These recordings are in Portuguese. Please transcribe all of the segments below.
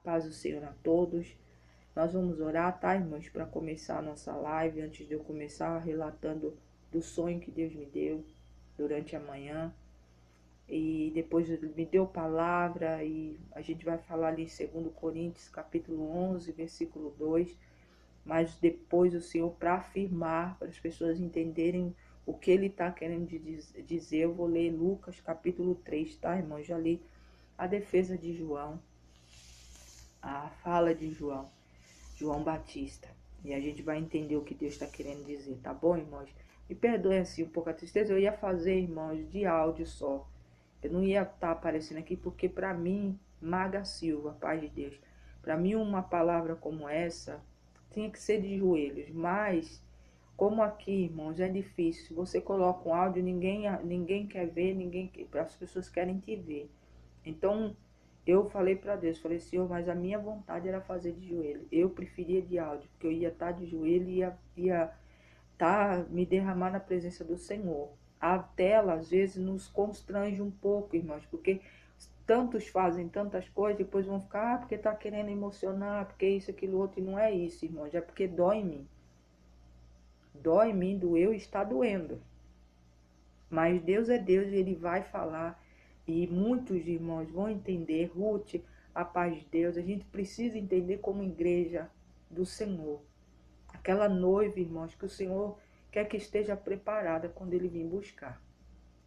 Paz do Senhor a todos. Nós vamos orar, tá, irmãos, para começar a nossa live. Antes de eu começar relatando do sonho que Deus me deu durante a manhã. E depois me deu palavra e a gente vai falar ali em 2 Coríntios, capítulo 11, versículo 2. Mas depois o Senhor, para afirmar, para as pessoas entenderem o que Ele está querendo dizer, eu vou ler Lucas, capítulo 3, tá, irmãos? Já li a defesa de João, a fala de João Batista. E a gente vai entender o que Deus está querendo dizer, tá bom, irmãos? Me perdoem assim um pouco a tristeza, eu ia fazer, irmãos, de áudio só. Eu não ia estar aparecendo aqui porque para mim, Maga Silva, paz de Deus, para mim uma palavra como essa tinha que ser de joelhos, mas como aqui, irmãos, é difícil. Se você coloca um áudio, ninguém quer ver, as pessoas querem te ver. Então, eu falei para Deus, falei, Senhor, mas a minha vontade era fazer de joelho. Eu preferia de áudio, porque eu ia estar de joelho e ia estar me derramar na presença do Senhor. A tela, às vezes, nos constrange um pouco, irmãos, porque tantos fazem tantas coisas, depois vão ficar, porque tá querendo emocionar, porque isso, aquilo, outro, e não é isso, irmãos, é porque dói em mim. Dói em mim, doeu e está doendo. Mas Deus é Deus e Ele vai falar. E muitos irmãos vão entender. Ruth, a paz de Deus. A gente precisa entender como igreja do Senhor. Aquela noiva, irmãos, que o Senhor quer que esteja preparada quando Ele vir buscar.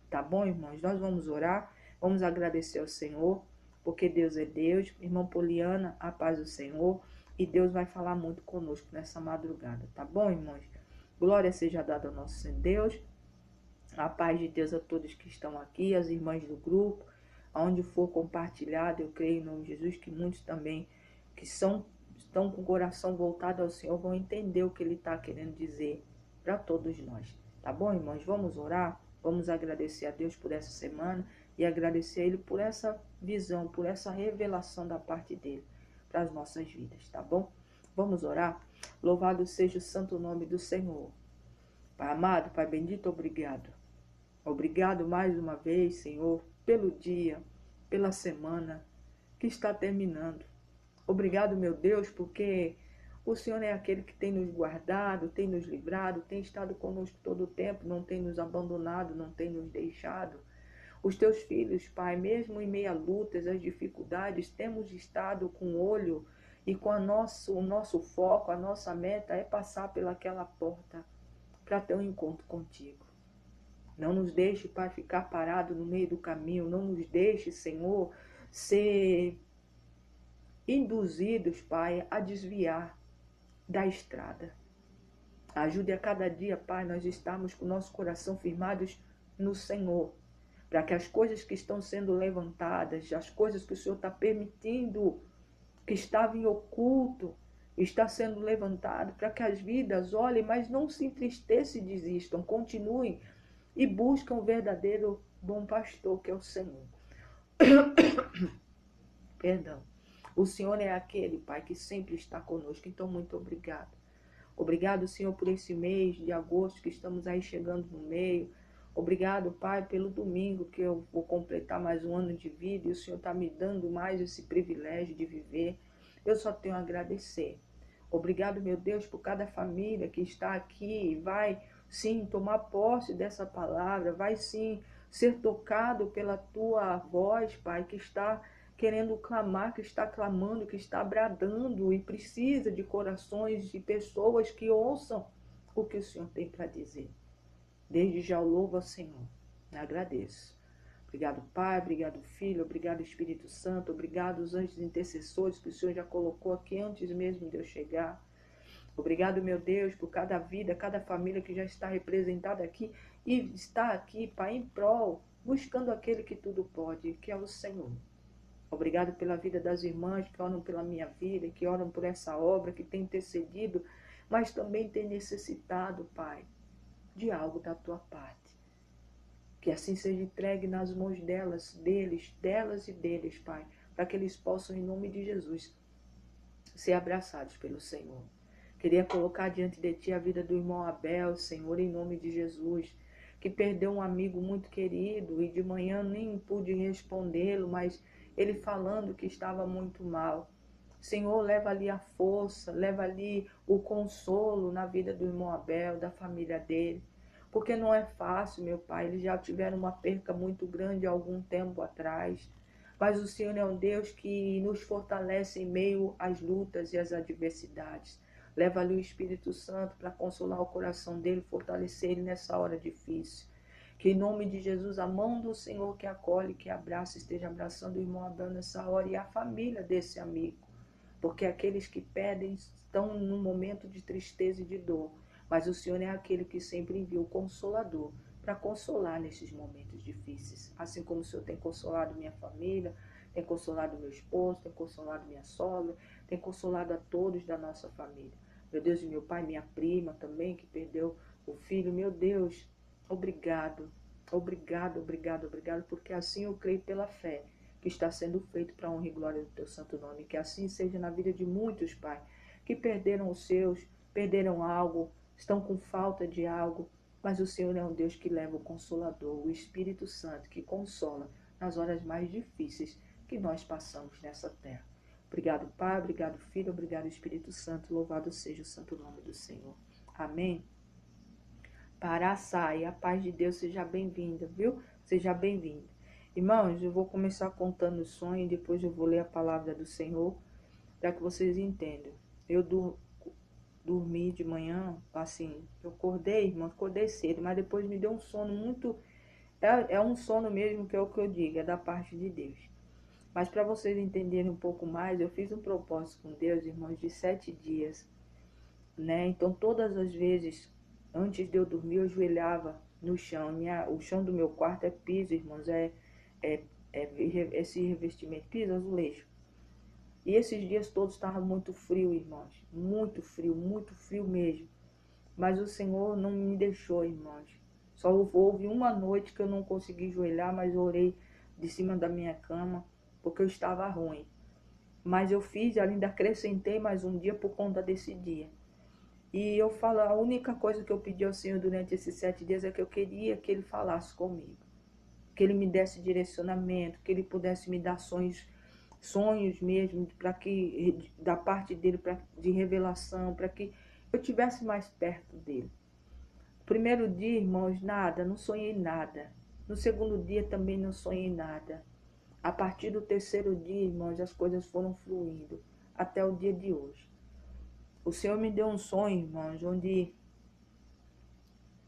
Tá bom, irmãos? Nós vamos orar. Vamos agradecer ao Senhor. Porque Deus é Deus. Irmã Poliana, a paz do Senhor. E Deus vai falar muito conosco nessa madrugada. Tá bom, irmãos? Glória seja dada ao nosso Deus. A paz de Deus a todos que estão aqui, as irmãs do grupo, aonde for compartilhado, eu creio em nome de Jesus que muitos também que estão com o coração voltado ao Senhor vão entender o que Ele está querendo dizer para todos nós. Tá bom, irmãos? Vamos orar, vamos agradecer a Deus por essa semana e agradecer a Ele por essa visão, por essa revelação da parte dEle para as nossas vidas, tá bom? Vamos orar? Louvado seja o santo nome do Senhor. Pai amado, Pai bendito, obrigado. Obrigado mais uma vez, Senhor, pelo dia, pela semana que está terminando. Obrigado, meu Deus, porque o Senhor é aquele que tem nos guardado, tem nos livrado, tem estado conosco todo o tempo, não tem nos abandonado, não tem nos deixado. Os teus filhos, Pai, mesmo em meio a lutas, as dificuldades, temos estado com o olho e com o nosso foco, a nossa meta é passar pelaquela porta para ter um encontro contigo. Não nos deixe, Pai, ficar parado no meio do caminho. Não nos deixe, Senhor, ser induzidos, Pai, a desviar da estrada. Ajude a cada dia, Pai, nós estarmos com o nosso coração firmados no Senhor. Para que as coisas que estão sendo levantadas, as coisas que o Senhor está permitindo, que estavam em oculto, está sendo levantado. Para que as vidas olhem, mas não se entristeçam e desistam. Continuem e buscam o verdadeiro bom pastor, que é o Senhor. Perdão. O Senhor é aquele, Pai, que sempre está conosco. Então, muito obrigado. Obrigado, Senhor, por esse mês de agosto que estamos aí chegando no meio. Obrigado, Pai, pelo domingo que eu vou completar mais um ano de vida e o Senhor está me dando mais esse privilégio de viver. Eu só tenho a agradecer. Obrigado, meu Deus, por cada família que está aqui e vai sim tomar posse dessa palavra, vai sim ser tocado pela tua voz, Pai, que está querendo clamar, que está clamando, que está bradando e precisa de corações de pessoas que ouçam o que o Senhor tem para dizer. Desde já eu louvo ao Senhor, agradeço. Obrigado, Pai, obrigado, Filho, obrigado, Espírito Santo, obrigado os anjos intercessores que o Senhor já colocou aqui antes mesmo de eu chegar. Obrigado, meu Deus, por cada vida, cada família que já está representada aqui e está aqui, Pai, em prol, buscando aquele que tudo pode, que é o Senhor. Obrigado pela vida das irmãs que oram pela minha vida, que oram por essa obra, que tem intercedido, mas também tem necessitado, Pai, de algo da tua parte. Que assim seja entregue nas mãos delas e deles, Pai, para que eles possam, em nome de Jesus, ser abraçados pelo Senhor. Queria colocar diante de Ti a vida do irmão Abel, Senhor, em nome de Jesus, que perdeu um amigo muito querido e de manhã nem pude respondê-lo, mas ele falando que estava muito mal. Senhor, leva ali a força, leva ali o consolo na vida do irmão Abel, da família dele. Porque não é fácil, meu Pai. Eles já tiveram uma perca muito grande há algum tempo atrás. Mas o Senhor é um Deus que nos fortalece em meio às lutas e às adversidades. Leva ali o Espírito Santo para consolar o coração dele, fortalecer ele nessa hora difícil. Que em nome de Jesus, a mão do Senhor que acolhe, que abraça, esteja abraçando o irmão Abel nessa hora e a família desse amigo. Porque aqueles que pedem estão num momento de tristeza e de dor. Mas o Senhor é aquele que sempre envia o Consolador para consolar nesses momentos difíceis. Assim como o Senhor tem consolado minha família, tem consolado meu esposo, tem consolado minha sogra, tem consolado a todos da nossa família. Meu Deus, e meu pai, minha prima também, que perdeu o filho. Meu Deus, obrigado, obrigado, obrigado, obrigado, porque assim eu creio pela fé que está sendo feito para a honra e glória do teu santo nome. Que assim seja na vida de muitos, Pai, que perderam os seus, perderam algo, estão com falta de algo, mas o Senhor é um Deus que leva o Consolador, o Espírito Santo, que consola nas horas mais difíceis que nós passamos nessa terra. Obrigado, Pai, obrigado, Filho, obrigado, Espírito Santo, louvado seja o santo nome do Senhor. Amém. Para a saia, a paz de Deus seja bem-vinda, viu? Seja bem-vinda. Irmãos, eu vou começar contando o sonho e depois eu vou ler a palavra do Senhor para que vocês entendam. Eu dormi de manhã, assim, eu acordei, irmão, acordei cedo, mas depois me deu um sono muito... É um sono mesmo, que é o que eu digo, é da parte de Deus. Mas para vocês entenderem um pouco mais, eu fiz um propósito com Deus, irmãos, de 7 dias, né? Então, todas as vezes, antes de eu dormir, eu ajoelhava no chão. O chão do meu quarto é piso, irmãos, é esse revestimento, piso, azulejo. E esses dias todos estavam muito frio, irmãos, muito frio mesmo. Mas o Senhor não me deixou, irmãos. Só houve uma noite que eu não consegui ajoelhar, mas eu orei de cima da minha cama, porque eu estava ruim. Mas eu fiz, ainda acrescentei mais um dia por conta desse dia. E eu falo, a única coisa que eu pedi ao Senhor durante esses 7 dias é que eu queria que Ele falasse comigo. Que Ele me desse direcionamento, que Ele pudesse me dar sonhos mesmo, para que, da parte dEle, de revelação, para que eu estivesse mais perto dEle. Primeiro dia, irmãos, nada, não sonhei nada. No segundo dia também não sonhei nada. A partir do terceiro dia, irmãos, as coisas foram fluindo até o dia de hoje. O Senhor me deu um sonho, irmãos, onde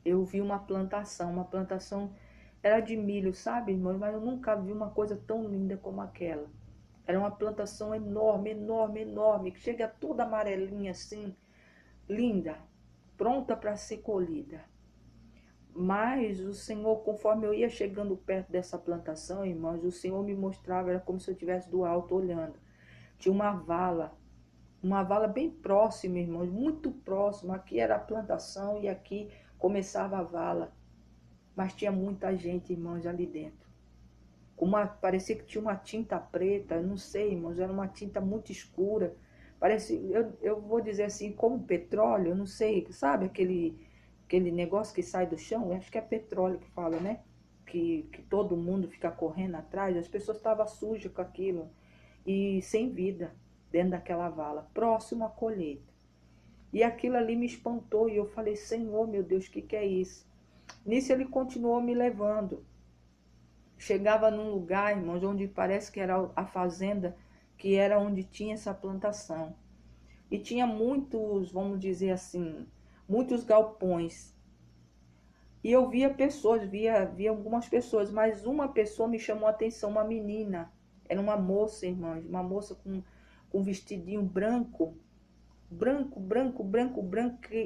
eu vi uma plantação era de milho, sabe, irmãos? Mas eu nunca vi uma coisa tão linda como aquela. Era uma plantação enorme, enorme, enorme, que chega toda amarelinha assim, linda, pronta para ser colhida. Mas o Senhor, conforme eu ia chegando perto dessa plantação, irmãos, o Senhor me mostrava, era como se eu estivesse do alto olhando. Tinha uma vala bem próxima, irmãos, muito próxima. Aqui era a plantação e aqui começava a vala. Mas tinha muita gente, irmãos, ali dentro. Parecia que tinha uma tinta preta, eu não sei, irmãos, era uma tinta muito escura. Parecia, eu vou dizer assim, como petróleo, eu não sei, sabe aquele negócio que sai do chão? Eu acho que é petróleo que fala, né? Que todo mundo fica correndo atrás. As pessoas estavam sujas com aquilo e sem vida dentro daquela vala, próximo à colheita. E aquilo ali me espantou e eu falei, Senhor, meu Deus, o que é isso? Nisso ele continuou me levando. Chegava num lugar, irmãos, onde parece que era a fazenda, que era onde tinha essa plantação. E tinha muitos, vamos dizer assim, muitos galpões. E eu via pessoas, via algumas pessoas, mas uma pessoa me chamou a atenção, uma menina. Era uma moça, irmãos, uma moça com um vestidinho branco,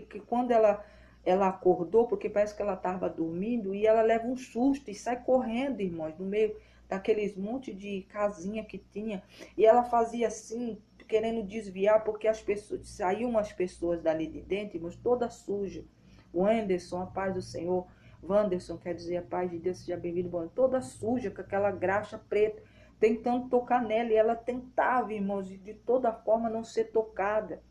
que quando ela acordou, porque parece que ela estava dormindo, e ela leva um susto e sai correndo, irmãos, no meio daqueles monte de casinha que tinha, e ela fazia assim, querendo desviar, porque saíam umas pessoas dali de dentro, irmãos, toda suja. O Anderson, a paz do Senhor, Wanderson, quer dizer, a paz de Deus seja bem-vindo, toda suja, com aquela graxa preta, tentando tocar nela, e ela tentava, irmãos, de toda forma não ser tocada.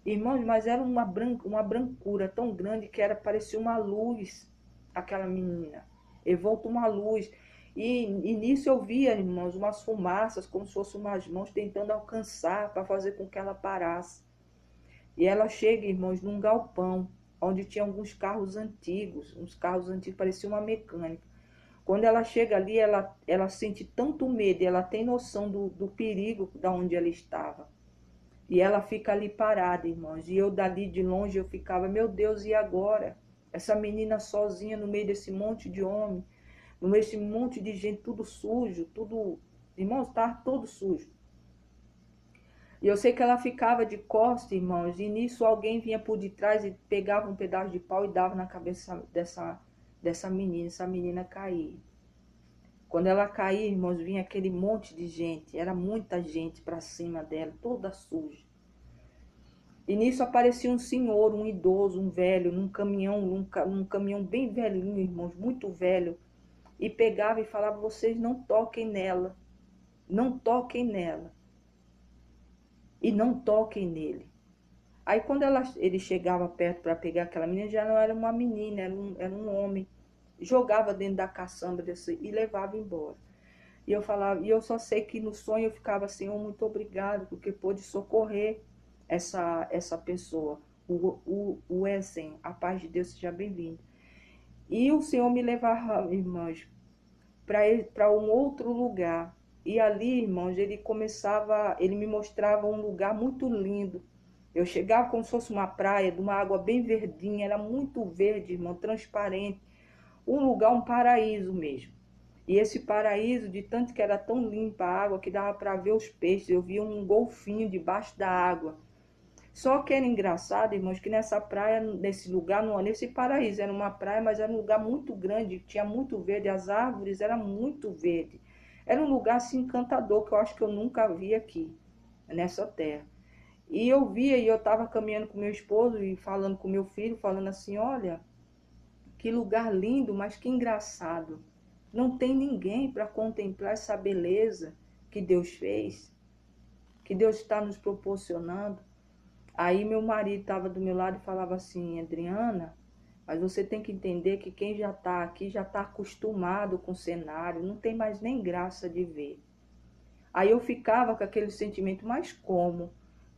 Irmãos, mas era uma brancura tão grande que parecia uma luz, aquela menina. E volta uma luz. E nisso eu via, irmãos, umas fumaças, como se fossem umas mãos tentando alcançar para fazer com que ela parasse. E ela chega, irmãos, num galpão, onde tinha alguns carros antigos, uns carros antigos, parecia uma mecânica. Quando ela chega ali, ela sente tanto medo, ela tem noção do perigo da onde ela estava. E ela fica ali parada, irmãos. E eu dali de longe eu ficava, meu Deus, e agora? Essa menina sozinha no meio desse monte de homem, no meio desse monte de gente, tudo sujo, tudo... Irmãos, estava todo sujo. E eu sei que ela ficava de costas, irmãos, e nisso alguém vinha por detrás e pegava um pedaço de pau e dava na cabeça dessa menina. Essa menina caía. Quando ela caía, irmãos, vinha aquele monte de gente. Era muita gente para cima dela, toda suja. E nisso aparecia um senhor, um idoso, um velho, num caminhão bem velhinho, irmãos, muito velho. E pegava e falava, vocês não toquem nela. Não toquem nela. E não toquem nele. Aí quando ele chegava perto para pegar aquela menina, já não era uma menina, era um homem. Jogava dentro da caçamba e levava embora. E eu falava, e eu só sei que no sonho eu ficava assim, oh, muito obrigado, porque pôde socorrer essa pessoa. O Essen, a paz de Deus seja bem-vindo. E o Senhor me levava, irmãos, para um outro lugar. E ali, irmãos, ele me mostrava um lugar muito lindo. Eu chegava como se fosse uma praia, de uma água bem verdinha, era muito verde, irmão, transparente. Um lugar, um paraíso mesmo. E esse paraíso, de tanto que era tão limpa a água, que dava para ver os peixes. Eu via um golfinho debaixo da água. Só que era engraçado, irmãos, que nessa praia, nesse lugar, nesse paraíso, era uma praia, mas era um lugar muito grande, tinha muito verde, as árvores eram muito verde. Era um lugar assim encantador, que eu acho que eu nunca vi aqui, nessa terra. E eu via, e eu estava caminhando com meu esposo e falando com meu filho, falando assim, olha, que lugar lindo, mas que engraçado. Não tem ninguém para contemplar essa beleza que Deus fez, que Deus está nos proporcionando. Aí meu marido estava do meu lado e falava assim, Adriana, mas você tem que entender que quem já está aqui já está acostumado com o cenário, não tem mais nem graça de ver. Aí eu ficava com aquele sentimento, mas como?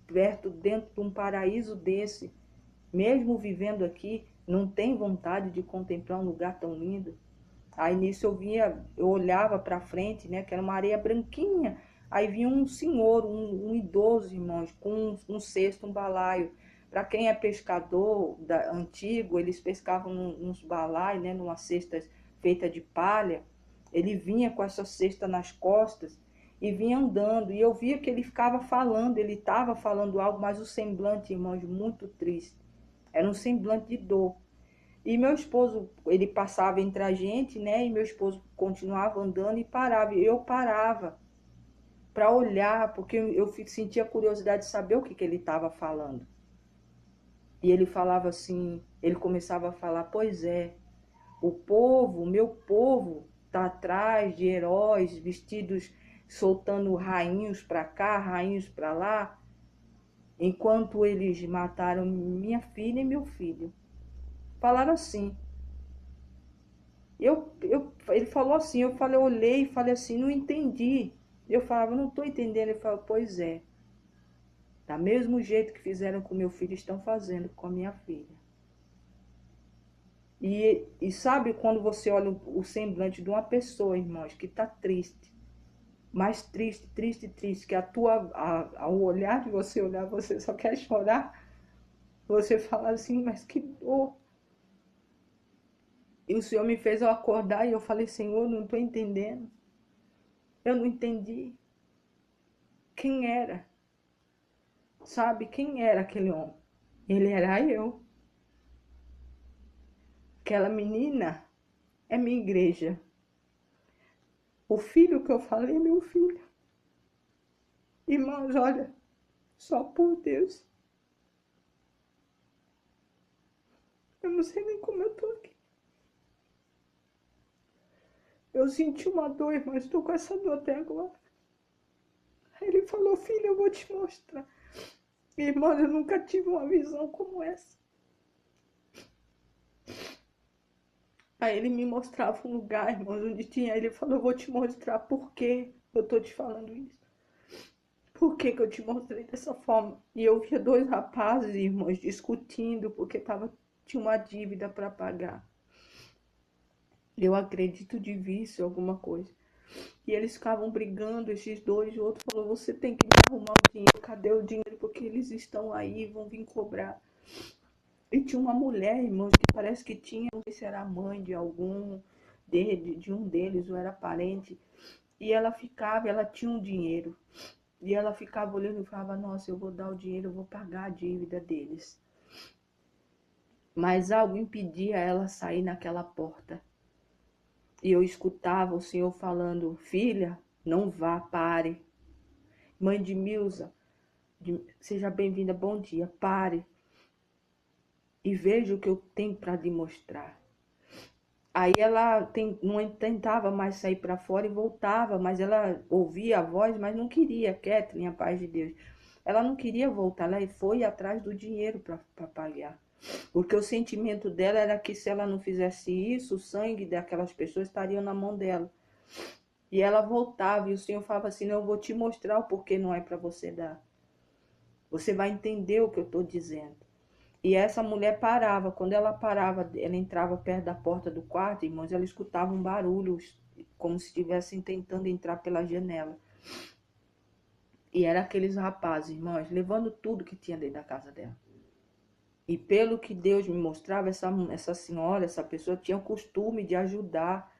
Dentro de um paraíso desse, mesmo vivendo aqui, não tem vontade de contemplar um lugar tão lindo? Aí nisso eu olhava para frente, né, que era uma areia branquinha. Aí vinha um senhor, um idoso, irmãos, com um cesto, um balaio. Para quem é pescador antigo, eles pescavam uns balaios, né, numa cesta feita de palha. Ele vinha com essa cesta nas costas e vinha andando. E eu via que ele ficava falando, ele estava falando algo, mas o semblante, irmãos, muito triste. Era um semblante de dor. E meu esposo, ele passava entre a gente, né? E meu esposo continuava andando e parava. E eu parava para olhar, porque eu sentia curiosidade de saber o que ele estava falando. E ele falava assim, ele começava a falar, pois é, o meu povo está atrás de heróis vestidos, soltando rainhos para cá, rainhos para lá, enquanto eles mataram minha filha e meu filho. Falaram assim. Ele falou assim, eu olhei e falei assim, não entendi. Eu falava, não estou entendendo. Ele falou, pois é, da mesmo jeito que fizeram com meu filho, estão fazendo com a minha filha. E sabe quando você olha o semblante de uma pessoa, irmãos, que está triste, mais triste, triste, triste, que ao olhar de você olhar, você só quer chorar, você fala assim, mas que dor. E o Senhor me fez eu acordar e eu falei, Senhor, não estou entendendo. Eu não entendi quem era. Sabe quem era aquele homem? Ele era eu. Aquela menina é minha igreja. O filho que eu falei é meu filho. Irmãos, olha, só por Deus. Eu não sei nem como eu tô aqui. Eu senti uma dor, mas estou com essa dor até agora. Aí ele falou, filho, eu vou te mostrar. Irmãos, eu nunca tive uma visão como essa. Aí ele me mostrava um lugar, irmãos, onde tinha. Ele falou, eu vou te mostrar por que eu tô te falando isso. Por que eu te mostrei dessa forma? E eu via dois rapazes, irmãos, discutindo porque tinha uma dívida para pagar. Eu acredito de vício, alguma coisa. E eles ficavam brigando, esses dois. O outro falou, você tem que me arrumar o dinheiro. Cadê o dinheiro? Porque eles estão aí, vão vir cobrar. E tinha uma mulher, irmãos, que parece que tinha, não sei se era mãe de algum, de um deles, ou era parente. E ela tinha um dinheiro. E ela ficava olhando e falava, nossa, eu vou dar o dinheiro, eu vou pagar a dívida deles. Mas algo impedia ela sair naquela porta. E eu escutava o Senhor falando, filha, não vá, pare. Mãe de Milza, seja bem-vinda, bom dia, pare. E veja o que eu tenho para lhe mostrar. Aí ela não tentava mais sair para fora e voltava, mas ela ouvia a voz, mas não queria, Kathleen, a paz de Deus. Ela não queria voltar, ela foi atrás do dinheiro para pagar. Porque o sentimento dela era que se ela não fizesse isso, o sangue daquelas pessoas estaria na mão dela. E ela voltava e o Senhor falava assim, não, eu vou te mostrar o porquê não é para você dar. Você vai entender o que eu estou dizendo. E essa mulher parava, quando ela parava, ela entrava perto da porta do quarto, irmãos, ela escutava um barulho, como se estivessem tentando entrar pela janela. E era aqueles rapazes, irmãos, levando tudo que tinha dentro da casa dela. E pelo que Deus me mostrava, essa senhora, essa pessoa tinha o costume de ajudar,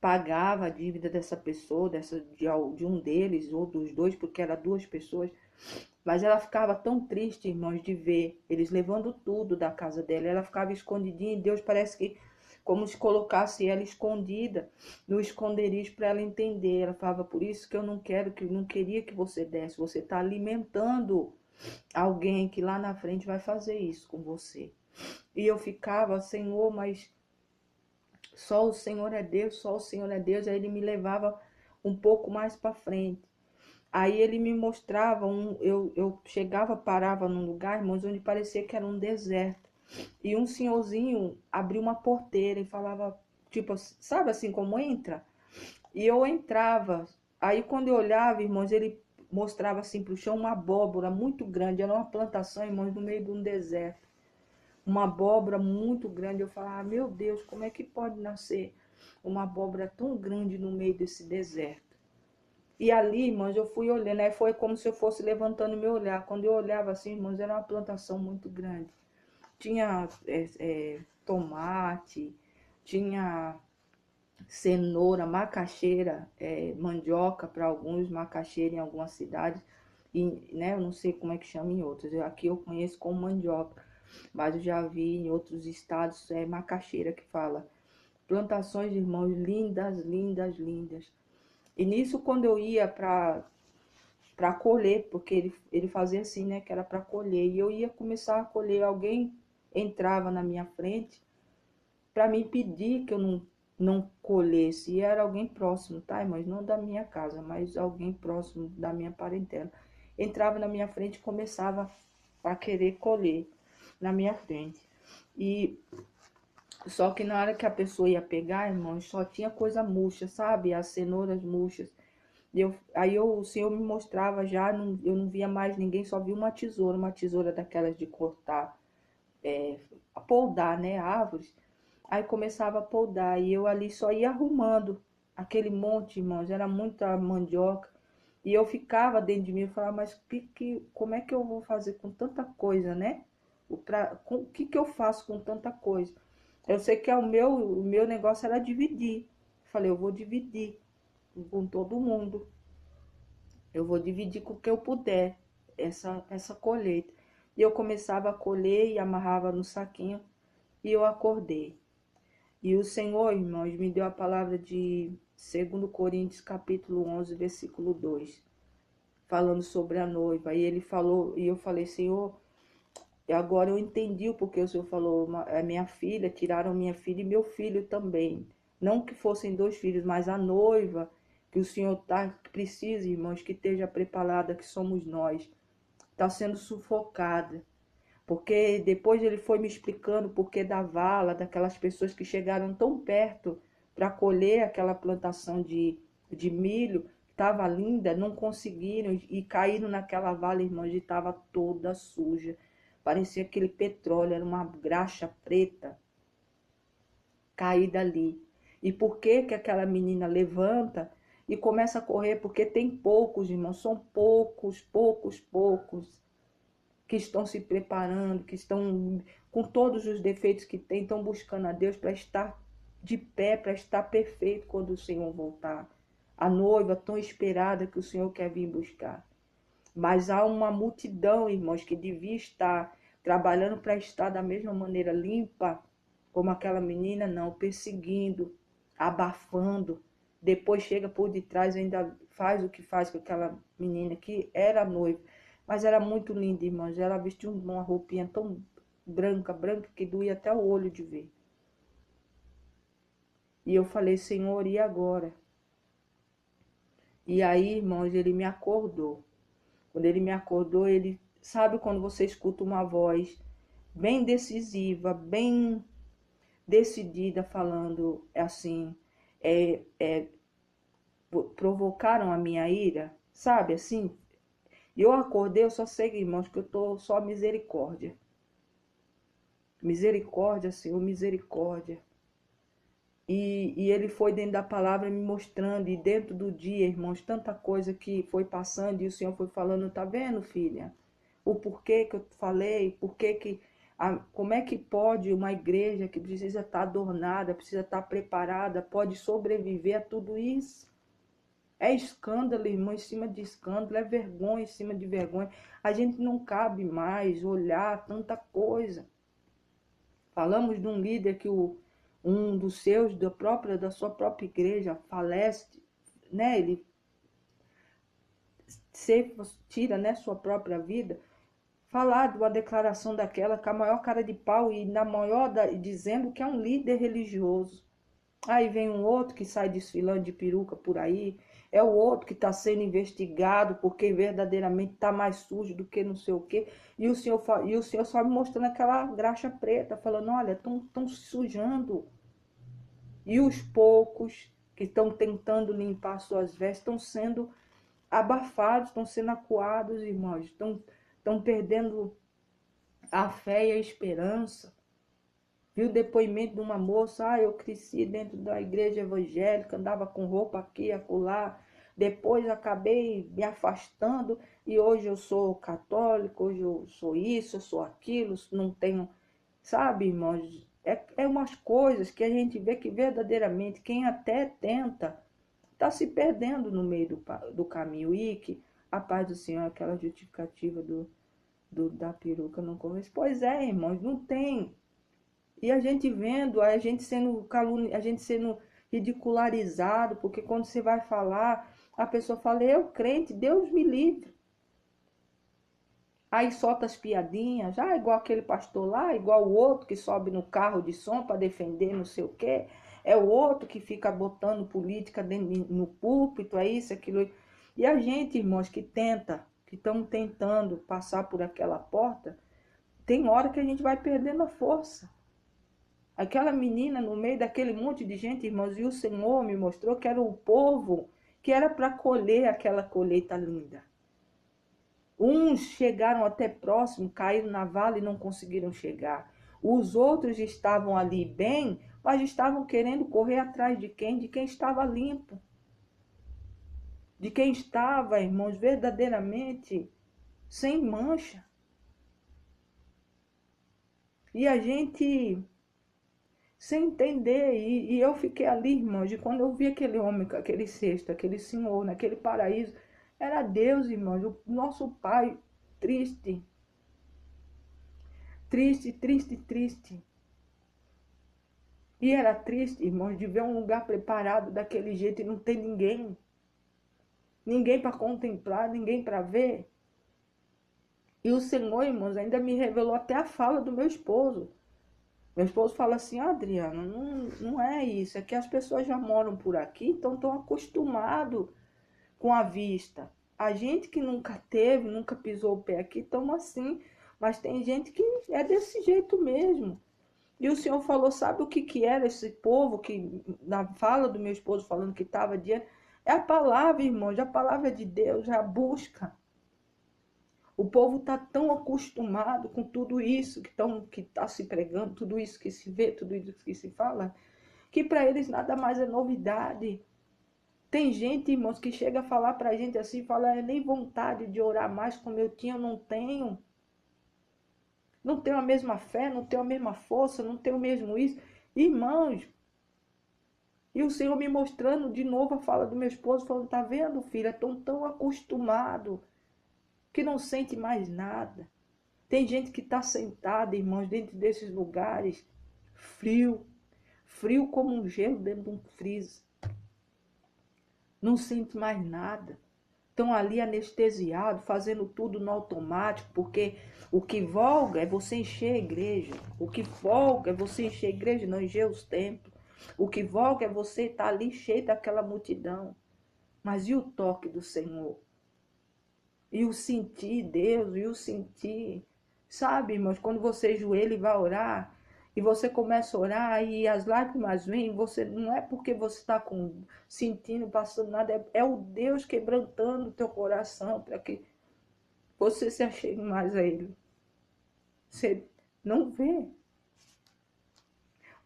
pagava a dívida dessa pessoa, de um deles ou dos dois, porque eram duas pessoas. Mas ela ficava tão triste, irmãos, de ver eles levando tudo da casa dela. Ela ficava escondidinha e Deus parece que como se colocasse ela escondida no esconderijo para ela entender. Ela falava, por isso que eu não queria que você desse. Você está alimentando alguém que lá na frente vai fazer isso com você. E eu ficava, Senhor, mas só o Senhor é Deus, só o Senhor é Deus. Aí ele me levava um pouco mais para frente. Aí ele me mostrava, eu chegava, parava num lugar, irmãos, onde parecia que era um deserto. E um senhorzinho abriu uma porteira e falava, tipo, sabe assim como entra? E eu entrava. Aí quando eu olhava, irmãos, ele mostrava assim para o chão uma abóbora muito grande. Era uma plantação, irmãos, no meio de um deserto. Uma abóbora muito grande. Eu falava, meu Deus, como é que pode nascer uma abóbora tão grande no meio desse deserto? E ali, irmãos, eu fui olhando, aí foi como se eu fosse levantando meu olhar. Quando eu olhava assim, irmãos, era uma plantação muito grande. Tinha tomate, tinha cenoura, macaxeira, mandioca para alguns, macaxeira em algumas cidades, e, né, eu não sei como é que chama em outras. Aqui eu conheço como mandioca, mas eu já vi em outros estados, macaxeira que fala. Plantações, irmãos, lindas, lindas, lindas. E nisso, quando eu ia para colher, porque ele fazia assim, né, que era para colher, e eu ia começar a colher, alguém entrava na minha frente para me pedir que eu não colhesse, e era alguém próximo, tá, irmãos? Não da minha casa, mas alguém próximo da minha parentela. Entrava na minha frente e começava a querer colher na minha frente. E só que na hora que a pessoa ia pegar, irmãos, só tinha coisa murcha, sabe? As cenouras murchas. Aí o Senhor me mostrava já, eu não via mais ninguém, só vi uma tesoura daquelas de cortar, a poldar, né, árvores. Aí começava a poldar e eu ali só ia arrumando aquele monte, irmãos, era muita mandioca. E eu ficava dentro de mim e falava, mas como é que eu vou fazer com tanta coisa, né? O que eu faço com tanta coisa? Eu sei que o meu negócio era dividir. Falei, eu vou dividir com todo mundo. Eu vou dividir com o que eu puder, essa colheita. E eu começava a colher e amarrava no saquinho e eu acordei. E o Senhor, irmãos, me deu a palavra de 2 Coríntios capítulo 11, versículo 2, falando sobre a noiva. E ele falou, e eu falei, Senhor, agora eu entendi o porquê o Senhor falou, minha filha, tiraram minha filha e meu filho também. Não que fossem dois filhos, mas a noiva que o Senhor precisa, irmãos, que esteja preparada, que somos nós, está sendo sufocada. Porque depois ele foi me explicando o porquê da vala, daquelas pessoas que chegaram tão perto para colher aquela plantação de milho, estava linda, não conseguiram e caíram naquela vala, irmãos, e estava toda suja. Parecia aquele petróleo, era uma graxa preta caída ali. E por que que aquela menina levanta e começa a correr? Porque tem poucos, irmãos, são poucos, poucos, poucos que estão se preparando, que estão com todos os defeitos que têm, estão buscando a Deus para estar de pé, para estar perfeito quando o Senhor voltar. A noiva tão esperada que o Senhor quer vir buscar. Mas há uma multidão, irmãos, que devia estar trabalhando para estar da mesma maneira limpa, como aquela menina, não, perseguindo, abafando. Depois chega por detrás e ainda faz o que faz com aquela menina que era noiva. Mas era muito linda, irmãos. Ela vestiu uma roupinha tão branca, branca, que doía até o olho de ver. E eu falei, Senhor, e agora? E aí, irmãos, ele me acordou. Quando ele me acordou, ele sabe quando você escuta uma voz bem decisiva, bem decidida, falando assim, provocaram a minha ira, sabe assim? E eu acordei, eu só sei, irmãos, que eu tô só misericórdia. Misericórdia, Senhor, misericórdia. E ele foi dentro da palavra me mostrando, e dentro do dia, irmãos, tanta coisa que foi passando, e o Senhor foi falando, tá vendo, filha? O porquê que eu falei, como é que pode uma igreja que precisa estar adornada, precisa estar preparada, pode sobreviver a tudo isso? É escândalo, irmão, em cima de escândalo, é vergonha em cima de vergonha. A gente não cabe mais olhar tanta coisa. Falamos de um líder que um dos seus, da sua própria igreja, falece, né? Ele tira, né, sua própria vida. Falar de uma declaração daquela com a maior cara de pau e na maior dizendo que é um líder religioso. Aí vem um outro que sai desfilando de peruca por aí, é o outro que está sendo investigado porque verdadeiramente está mais sujo do que não sei o quê. E o Senhor só me mostrando aquela graxa preta, falando, olha, estão se sujando. E os poucos que estão tentando limpar suas vestes estão sendo abafados, estão sendo acuados, irmãos, estão perdendo a fé e a esperança. Vi o depoimento de uma moça, eu cresci dentro da igreja evangélica, andava com roupa aqui, acolá, depois acabei me afastando e hoje eu sou católico, hoje eu sou isso, eu sou aquilo, não tenho, sabe, irmãos, é umas coisas que a gente vê que verdadeiramente quem até tenta está se perdendo no meio do caminho e que a paz do Senhor, aquela justificativa da peruca não corresponde. Pois é, irmãos, não tem. E a gente vendo, a gente sendo a gente sendo ridicularizado, porque quando você vai falar, a pessoa fala, eu crente, Deus me livre. Aí solta as piadinhas, já igual aquele pastor lá, igual o outro que sobe no carro de som para defender não sei o quê. É o outro que fica botando política no púlpito, é isso, aquilo. E a gente, irmãos, que estamos tentando passar por aquela porta, tem hora que a gente vai perdendo a força. Aquela menina no meio daquele monte de gente, irmãos, e o Senhor me mostrou que era o povo que era para colher aquela colheita linda. Uns chegaram até próximo, caíram na vala e não conseguiram chegar. Os outros estavam ali bem, mas estavam querendo correr atrás de quem? De quem estava limpo. De quem estava, irmãos, verdadeiramente sem mancha. E a gente sem entender, e eu fiquei ali, irmãos, e quando eu vi aquele homem, aquele cesto, aquele senhor, naquele paraíso, era Deus, irmãos, o nosso Pai, triste, triste, triste, triste. E era triste, irmãos, de ver um lugar preparado daquele jeito e não ter ninguém. Ninguém para contemplar, ninguém para ver. E o Senhor, irmãos, ainda me revelou até a fala do meu esposo. Meu esposo fala assim, Adriana, não é isso, é que as pessoas já moram por aqui, então estão acostumados com a vista. A gente que nunca teve, nunca pisou o pé aqui, estamos assim, Mas tem gente que é desse jeito mesmo. E o Senhor falou, sabe o que era esse povo que, na fala do meu esposo falando que estava diante? É a palavra, irmãos, a palavra de Deus, é a busca. O povo está tão acostumado com tudo isso que está se pregando, tudo isso que se vê, tudo isso que se fala, que para eles nada mais é novidade. Tem gente, irmãos, que chega a falar para a gente assim, fala, nem vontade de orar mais como eu tinha, eu não tenho. Não tenho a mesma fé, não tenho a mesma força, não tenho o mesmo isso. Irmãos, e o Senhor me mostrando de novo a fala do meu esposo, falando, tá vendo, filha, estão tão acostumado que não sente mais nada. Tem gente que está sentada, irmãos, dentro desses lugares, frio, frio como um gelo dentro de um freezer. Não sente mais nada. Estão ali anestesiados, fazendo tudo no automático, porque o que voga é você encher a igreja. O que voga é você encher a igreja, não encher os templos. O que voga é você estar ali cheio daquela multidão. Mas e o toque do Senhor? E o sentir Deus, e o sentir. Sabe, irmãos, quando você ajoelha e vai orar, e você começa a orar e as lágrimas vêm, você não é porque você está sentindo, passando nada, é o Deus quebrantando o teu coração para que você se achegue mais a Ele. Você não vê.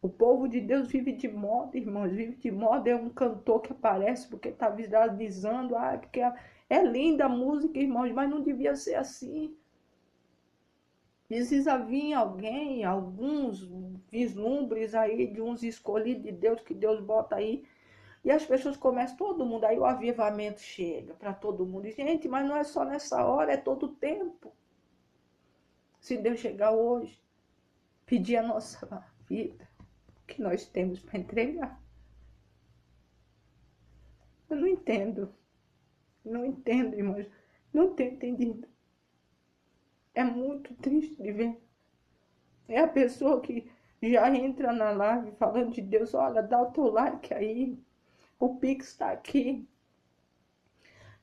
O povo de Deus vive de moda, irmãos, vive de moda. É um cantor que aparece porque está viralizando, porque é linda a música, irmãos, mas não devia ser assim. Precisa vir alguém, alguns vislumbres aí de uns escolhidos de Deus, que Deus bota aí. E as pessoas começam, todo mundo, aí o avivamento chega para todo mundo. E, gente, mas não é só nessa hora, é todo o tempo. Se Deus chegar hoje, pedir a nossa vida, que nós temos para entregar. Eu não entendo. Não entendo, irmãos. Não tenho entendido. É muito triste de ver. É a pessoa que já entra na live falando de Deus, olha, dá o teu like aí, o Pix está aqui,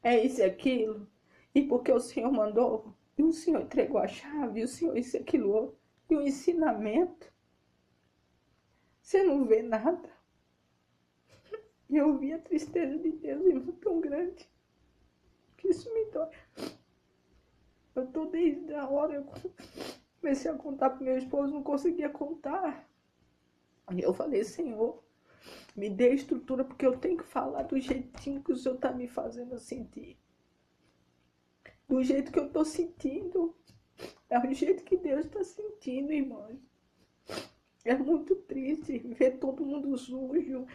é isso e aquilo, e porque o Senhor mandou, e o Senhor entregou a chave, e o Senhor isso e aquilo outro, e o ensinamento, você não vê nada. E eu vi a tristeza de Deus, irmão, tão grande, que isso me dói. Eu tô desde a hora, eu comecei a contar pro meu esposo, não conseguia contar. E eu falei, Senhor, me dê estrutura, porque eu tenho que falar do jeitinho que o Senhor está me fazendo sentir. Do jeito que eu estou sentindo. É o jeito que Deus está sentindo, irmãos. É muito triste ver todo mundo sujo.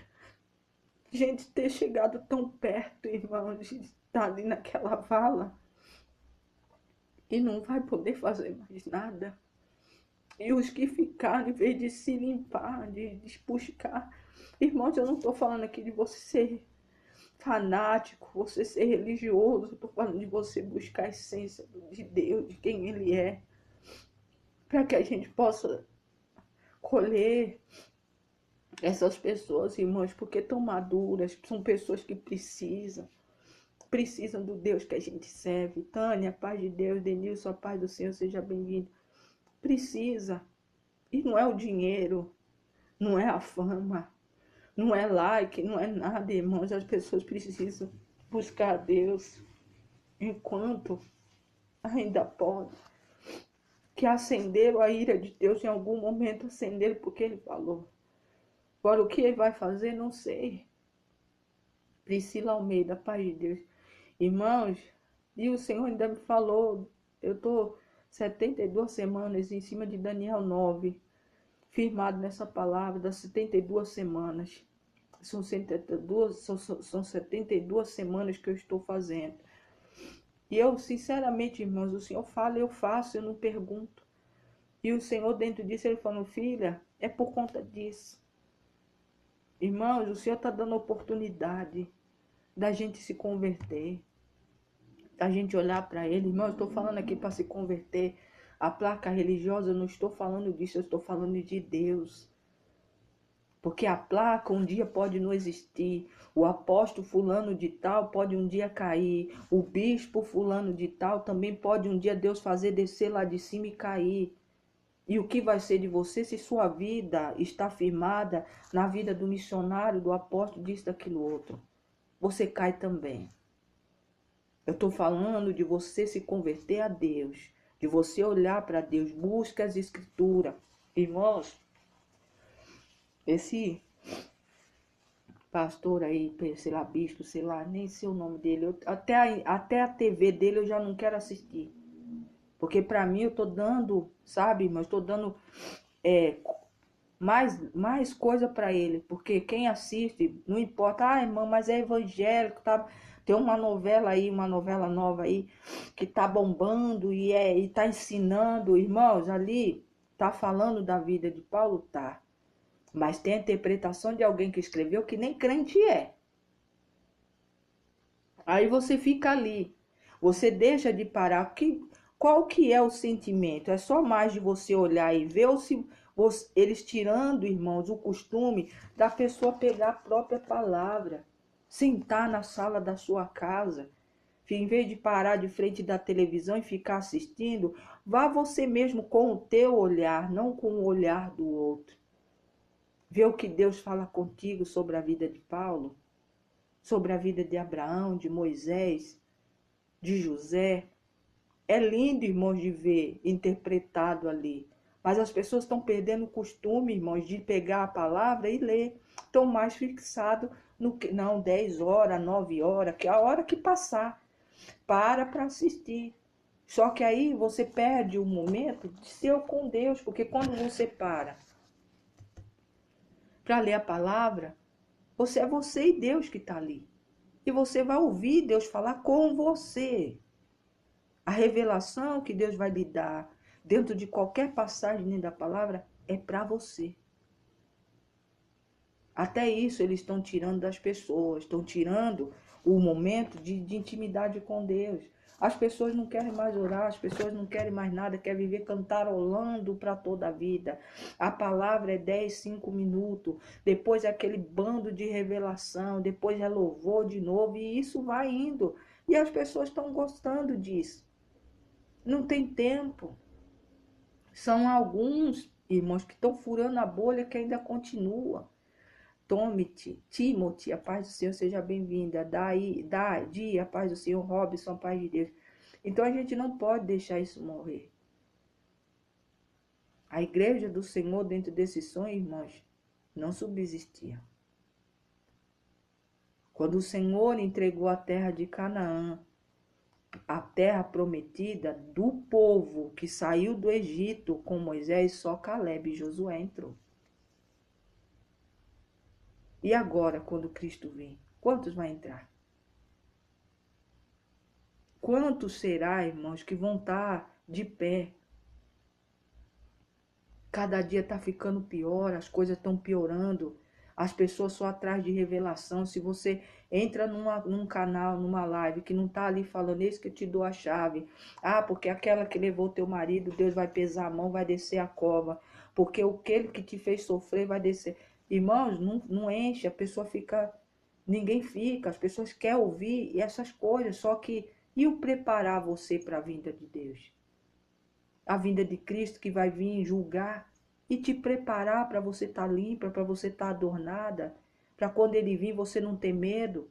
Gente ter chegado tão perto, irmãos, de estar ali naquela vala. E não vai poder fazer mais nada. E os que ficaram, em vez de se limpar, de buscar. Irmãos, eu não estou falando aqui de você ser fanático, você ser religioso. Eu estou falando de você buscar a essência de Deus, de quem Ele é. Para que a gente possa colher essas pessoas, irmãos, porque estão maduras, são pessoas que precisam do Deus que a gente serve. Tânia, paz de Deus, Denilson, a paz do Senhor, seja bem-vindo. Precisa. E não é o dinheiro, não é a fama, não é like, não é nada, irmãos. As pessoas precisam buscar a Deus enquanto ainda podem. Que acenderam a ira de Deus em algum momento, acenderam porque Ele falou. Agora, o que Ele vai fazer, não sei. Priscila Almeida, paz de Deus. Irmãos, e o Senhor ainda me falou, eu estou 72 semanas em cima de Daniel 9, firmado nessa palavra das 72 semanas. São 72 semanas que eu estou fazendo. E eu, sinceramente, irmãos, o Senhor fala, eu faço, eu não pergunto. E o Senhor dentro disso, Ele falou, filha, é por conta disso. Irmãos, o Senhor está dando oportunidade da gente se converter, da gente olhar para Ele. Irmão, eu estou falando aqui para se converter. A placa religiosa, eu não estou falando disso, eu estou falando de Deus. Porque a placa um dia pode não existir, o apóstolo fulano de tal pode um dia cair, o bispo fulano de tal também pode um dia Deus fazer descer lá de cima e cair. E o que vai ser de você se sua vida está firmada na vida do missionário, do apóstolo, disso, daquilo outro? Você cai também. Eu estou falando de você se converter a Deus, de você olhar para Deus, busca as escrituras. Irmãos, esse pastor aí, sei lá, bispo, sei lá, nem sei o nome dele, até a TV dele eu já não quero assistir. Porque para mim eu tô dando, sabe, irmãos, estou dando mais coisa para ele, porque quem assiste, não importa, irmão, mas é evangélico, tá? Tem uma novela aí, uma novela nova aí, que tá bombando e tá ensinando, irmãos, ali tá falando da vida de Paulo, tá? Mas tem a interpretação de alguém que escreveu que nem crente é. Aí você fica ali, você deixa de parar. Qual que é o sentimento? É só mais de você olhar e ver, ou se eles tirando, irmãos, o costume da pessoa pegar a própria palavra, sentar na sala da sua casa, em vez de parar de frente da televisão e ficar assistindo, vá você mesmo com o teu olhar, não com o olhar do outro. Vê o que Deus fala contigo sobre a vida de Paulo, sobre a vida de Abraão, de Moisés, de José. É lindo, irmãos, de ver interpretado ali. Mas as pessoas estão perdendo o costume, irmãos, de pegar a palavra e ler. Estão mais fixados no que, não, 10 horas, 9 horas, que é a hora que passar. Para assistir. Só que aí você perde o momento de ser com Deus, porque quando você para ler a palavra, é você e Deus que está ali. E você vai ouvir Deus falar com você. A revelação que Deus vai lhe dar dentro de qualquer passagem da palavra é para você. Até isso eles estão tirando das pessoas, estão tirando o momento de intimidade com Deus. As pessoas não querem mais orar, as pessoas não querem mais nada, querem viver cantarolando para toda a vida. A palavra é 10, 5 minutos, depois é aquele bando de revelação, depois é louvor de novo, e isso vai indo. E as pessoas estão gostando disso. Não tem tempo. São alguns irmãos que estão furando a bolha que ainda continua. Timothy, a paz do Senhor, seja bem-vinda. Di, a paz do Senhor. Robson, a paz de Deus. Então a gente não pode deixar isso morrer. A igreja do Senhor dentro desse sonho, irmãos, não subsistia. Quando o Senhor entregou a terra de Canaã, a terra prometida do povo que saiu do Egito com Moisés, só Caleb e Josué entrou. E agora, quando Cristo vem, quantos vão entrar? Quantos será, irmãos, que vão estar de pé? Cada dia está ficando pior, as coisas estão piorando. As pessoas só atrás de revelação. Se você entra num canal, numa live, que não está ali falando, eis que eu te dou a chave. Ah, porque aquela que levou teu marido, Deus vai pesar a mão, vai descer a cova. Porque aquele que te fez sofrer vai descer. Irmãos, não enche, a pessoa fica... Ninguém fica, as pessoas querem ouvir essas coisas, só que... E o preparar você para a vinda de Deus? A vinda de Cristo que vai vir julgar e te preparar para você estar limpa, para você estar adornada, para quando ele vir você não ter medo.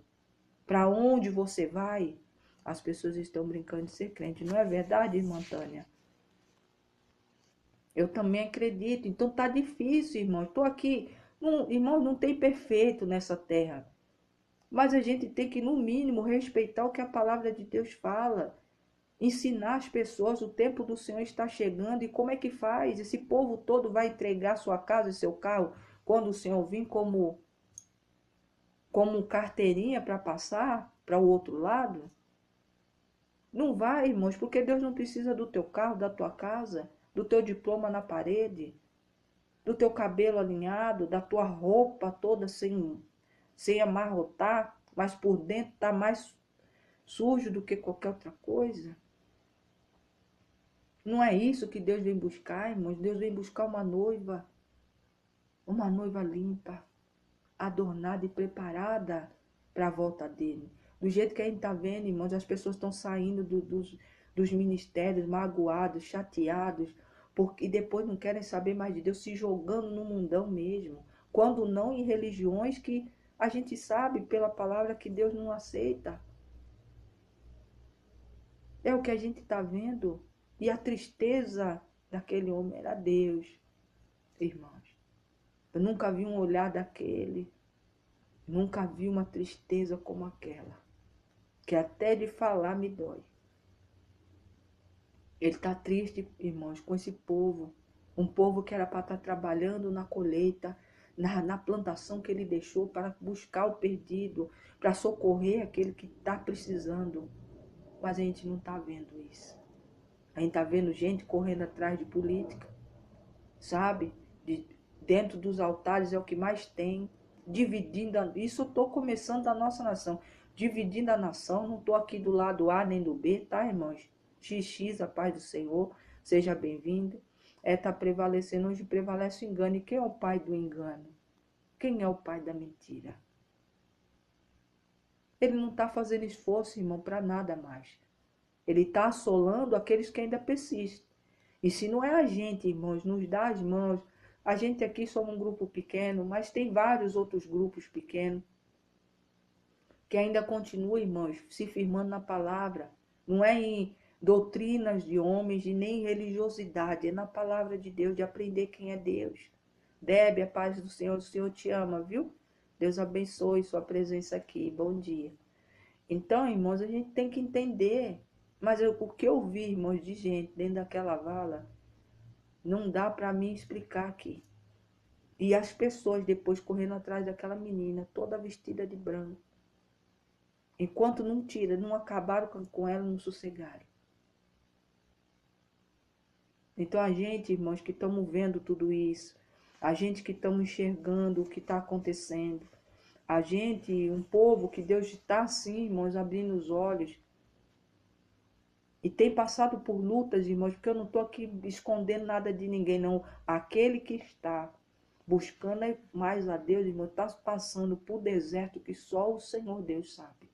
Para onde você vai? As pessoas estão brincando de ser crente, não é verdade, irmã Tânia? Eu também acredito, então tá difícil, irmão. Estou aqui, irmão, não tem perfeito nessa terra. Mas a gente tem que, no mínimo, respeitar o que a palavra de Deus fala. Ensinar as pessoas, o tempo do Senhor está chegando, e como é que faz? Esse povo todo vai entregar sua casa e seu carro quando o Senhor vir como carteirinha para passar para o outro lado? Não vai, irmãos, porque Deus não precisa do teu carro, da tua casa, do teu diploma na parede, do teu cabelo alinhado, da tua roupa toda sem amarrotar, mas por dentro está mais sujo do que qualquer outra coisa. Não é isso que Deus vem buscar, irmãos. Deus vem buscar uma noiva. uma noiva limpa, adornada e preparada para a volta dele. Do jeito que a gente está vendo, irmãos, as pessoas estão saindo dos ministérios magoados, chateados, porque depois não querem saber mais de Deus, se jogando no mundão mesmo. Quando não em religiões que a gente sabe pela palavra que Deus não aceita. É o que a gente está vendo. E a tristeza daquele homem era Deus, irmãos. Eu nunca vi um olhar daquele. Nunca vi uma tristeza como aquela. Que até de falar me dói. Ele está triste, irmãos, com esse povo. Um povo que era para estar trabalhando na colheita, na plantação que ele deixou para buscar o perdido, para socorrer aquele que está precisando. Mas a gente não está vendo isso. A gente está vendo gente correndo atrás de política, sabe? Dentro dos altares é o que mais tem. Dividindo, isso eu estou começando da nossa nação. Dividindo a nação, não estou aqui do lado A nem do B, tá, irmãos? XX, a paz do Senhor, seja bem-vindo. Tá prevalecendo, hoje prevalece o engano. E quem é o pai do engano? Quem é o pai da mentira? Ele não está fazendo esforço, irmão, para nada mais. Ele está assolando aqueles que ainda persistem. E se não é a gente, irmãos, nos dá as mãos. A gente aqui somos um grupo pequeno, mas tem vários outros grupos pequenos que ainda continuam, irmãos, se firmando na palavra. Não é em doutrinas de homens e nem em religiosidade, é na palavra de Deus, de aprender quem é Deus. Debe a paz do Senhor, o Senhor te ama, viu? Deus abençoe sua presença aqui, bom dia. Então, irmãos, a gente tem que entender. Mas o que eu vi, irmãos, de gente dentro daquela vala, não dá para mim explicar aqui. E as pessoas depois correndo atrás daquela menina, toda vestida de branco. Enquanto não tira, não acabaram com ela, não sossegaram. Então a gente, irmãos, que estamos vendo tudo isso, a gente que estamos enxergando o que está acontecendo, a gente, um povo que Deus está assim, irmãos, abrindo os olhos, e tem passado por lutas, irmãos, porque eu não estou aqui escondendo nada de ninguém, não. Aquele que está buscando mais a Deus, irmão, está passando por deserto que só o Senhor Deus sabe.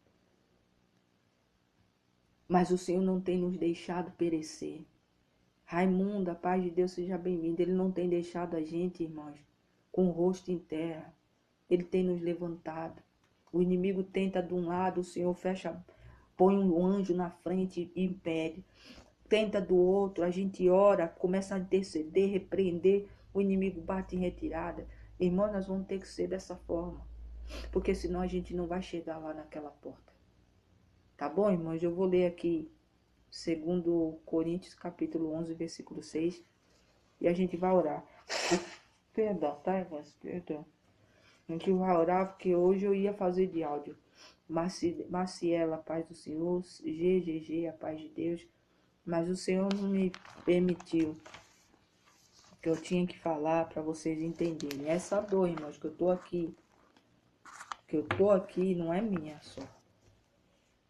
Mas o Senhor não tem nos deixado perecer. Raimundo, a paz de Deus seja bem-vindo. Ele não tem deixado a gente, irmãos, com o rosto em terra. Ele tem nos levantado. O inimigo tenta de um lado, o Senhor fecha, põe um anjo na frente e impede. Tenta do outro, a gente ora, começa a interceder, repreender, o inimigo bate em retirada. Irmão, nós vamos ter que ser dessa forma, porque senão a gente não vai chegar lá naquela porta. Tá bom, irmãos? Eu vou ler aqui 2 Coríntios, capítulo 11, versículo 6, e a gente vai orar. Perdão, tá, irmãos? Perdão. A gente vai orar porque hoje eu ia fazer de áudio. Marciela, a paz do Senhor. GGG, a paz de Deus. Mas o Senhor não me permitiu, que eu tinha que falar para vocês entenderem. Essa dor, irmãos, que eu tô aqui não é minha só.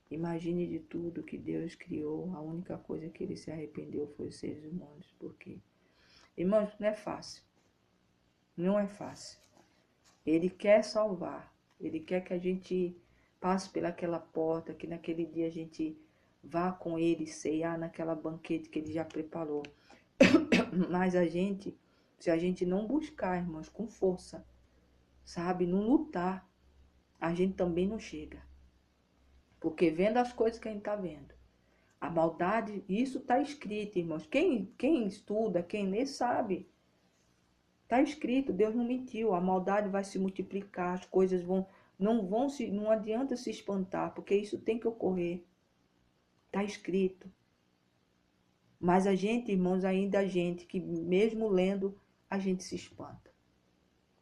Imagine de tudo que Deus criou, a única coisa que ele se arrependeu foi os seres humanos. Por quê? Irmãos, não é fácil. Não é fácil. Ele quer salvar. Ele quer que a gente passe pelaquela porta, que naquele dia a gente vá com ele ceiar naquela banquete que ele já preparou. Mas a gente, se a gente não buscar, irmãos, com força, sabe, não lutar, a gente também não chega. Porque vendo as coisas que a gente está vendo, a maldade, isso está escrito, irmãos. Quem estuda, quem lê, sabe. Está escrito, Deus não mentiu, a maldade vai se multiplicar, as coisas não adianta se espantar, porque isso tem que ocorrer. Está escrito. Mas a gente, irmãos, ainda a gente que mesmo lendo, a gente se espanta.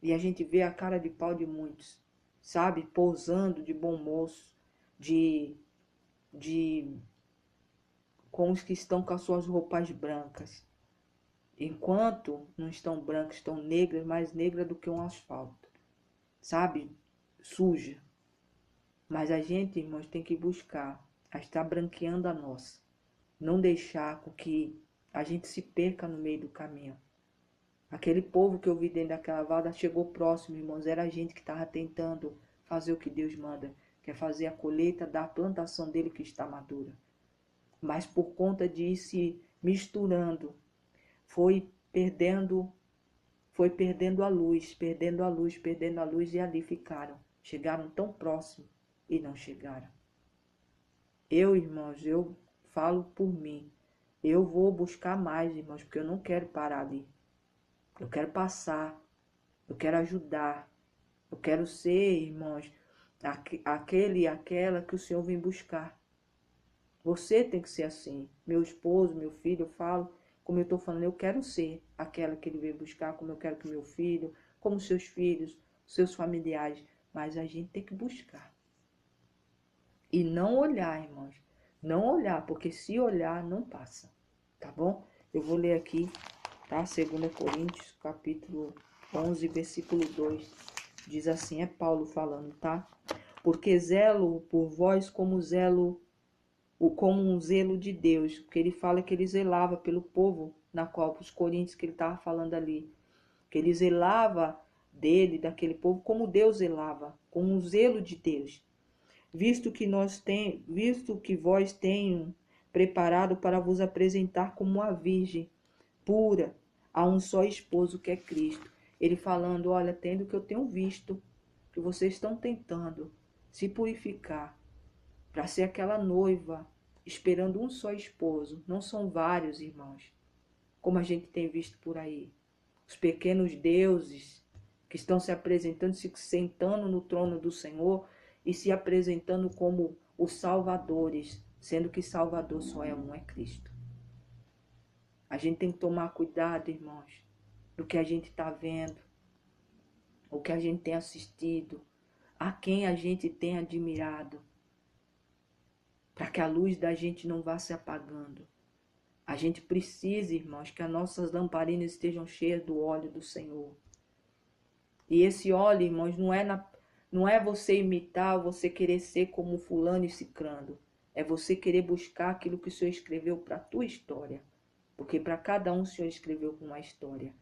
E a gente vê a cara de pau de muitos, sabe? Pousando de bom moço, com os que estão com as suas roupas brancas. Enquanto não estão brancas, estão negras, mais negras do que um asfalto. Sabe? Suja. Mas a gente, irmãos, tem que buscar a estar branqueando a nossa. Não deixar com que a gente se perca no meio do caminho. Aquele povo que eu vi dentro daquela valda chegou próximo, irmãos. Era a gente que estava tentando fazer o que Deus manda, que é fazer a colheita da plantação dele que está madura. Mas por conta de ir se misturando, foi perdendo a luz, perdendo a luz, perdendo a luz, e ali ficaram. Chegaram tão próximo e não chegaram. Eu, irmãos, eu falo por mim. Eu vou buscar mais, irmãos, porque eu não quero parar ali. Eu quero passar, eu quero ajudar, eu quero ser, irmãos, aquele e aquela que o Senhor vem buscar. Você tem que ser assim. Meu esposo, meu filho, eu falo, como eu estou falando, eu quero ser aquela que ele veio buscar, como eu quero que meu filho, como seus filhos, seus familiares. Mas a gente tem que buscar. E não olhar, irmãos. Não olhar, porque se olhar, não passa. Tá bom? Eu vou ler aqui, tá? 2 Coríntios, capítulo 11, versículo 2. Diz assim, é Paulo falando, tá? Porque zelo por vós como um zelo de Deus, porque ele fala que ele zelava pelo povo, na qual os coríntios que ele estava falando ali, que ele zelava dele, daquele povo, como Deus zelava, com um zelo de Deus, visto que vós tenho preparado para vos apresentar como uma virgem pura a um só esposo, que é Cristo. Ele falando, olha, tendo que eu tenho visto que vocês estão tentando se purificar para ser aquela noiva, esperando um só esposo. Não são vários, irmãos, como a gente tem visto por aí. Os pequenos deuses que estão se apresentando, se sentando no trono do Senhor e se apresentando como os salvadores, sendo que Salvador só é um, é Cristo. A gente tem que tomar cuidado, irmãos, do que a gente está vendo, o que a gente tem assistido, a quem a gente tem admirado, para que a luz da gente não vá se apagando. A gente precisa, irmãos, que as nossas lamparinas estejam cheias do óleo do Senhor. E esse óleo, irmãos, não é você imitar, você querer ser como fulano e cicrano. É você querer buscar aquilo que o Senhor escreveu para a tua história. Porque para cada um o Senhor escreveu uma história.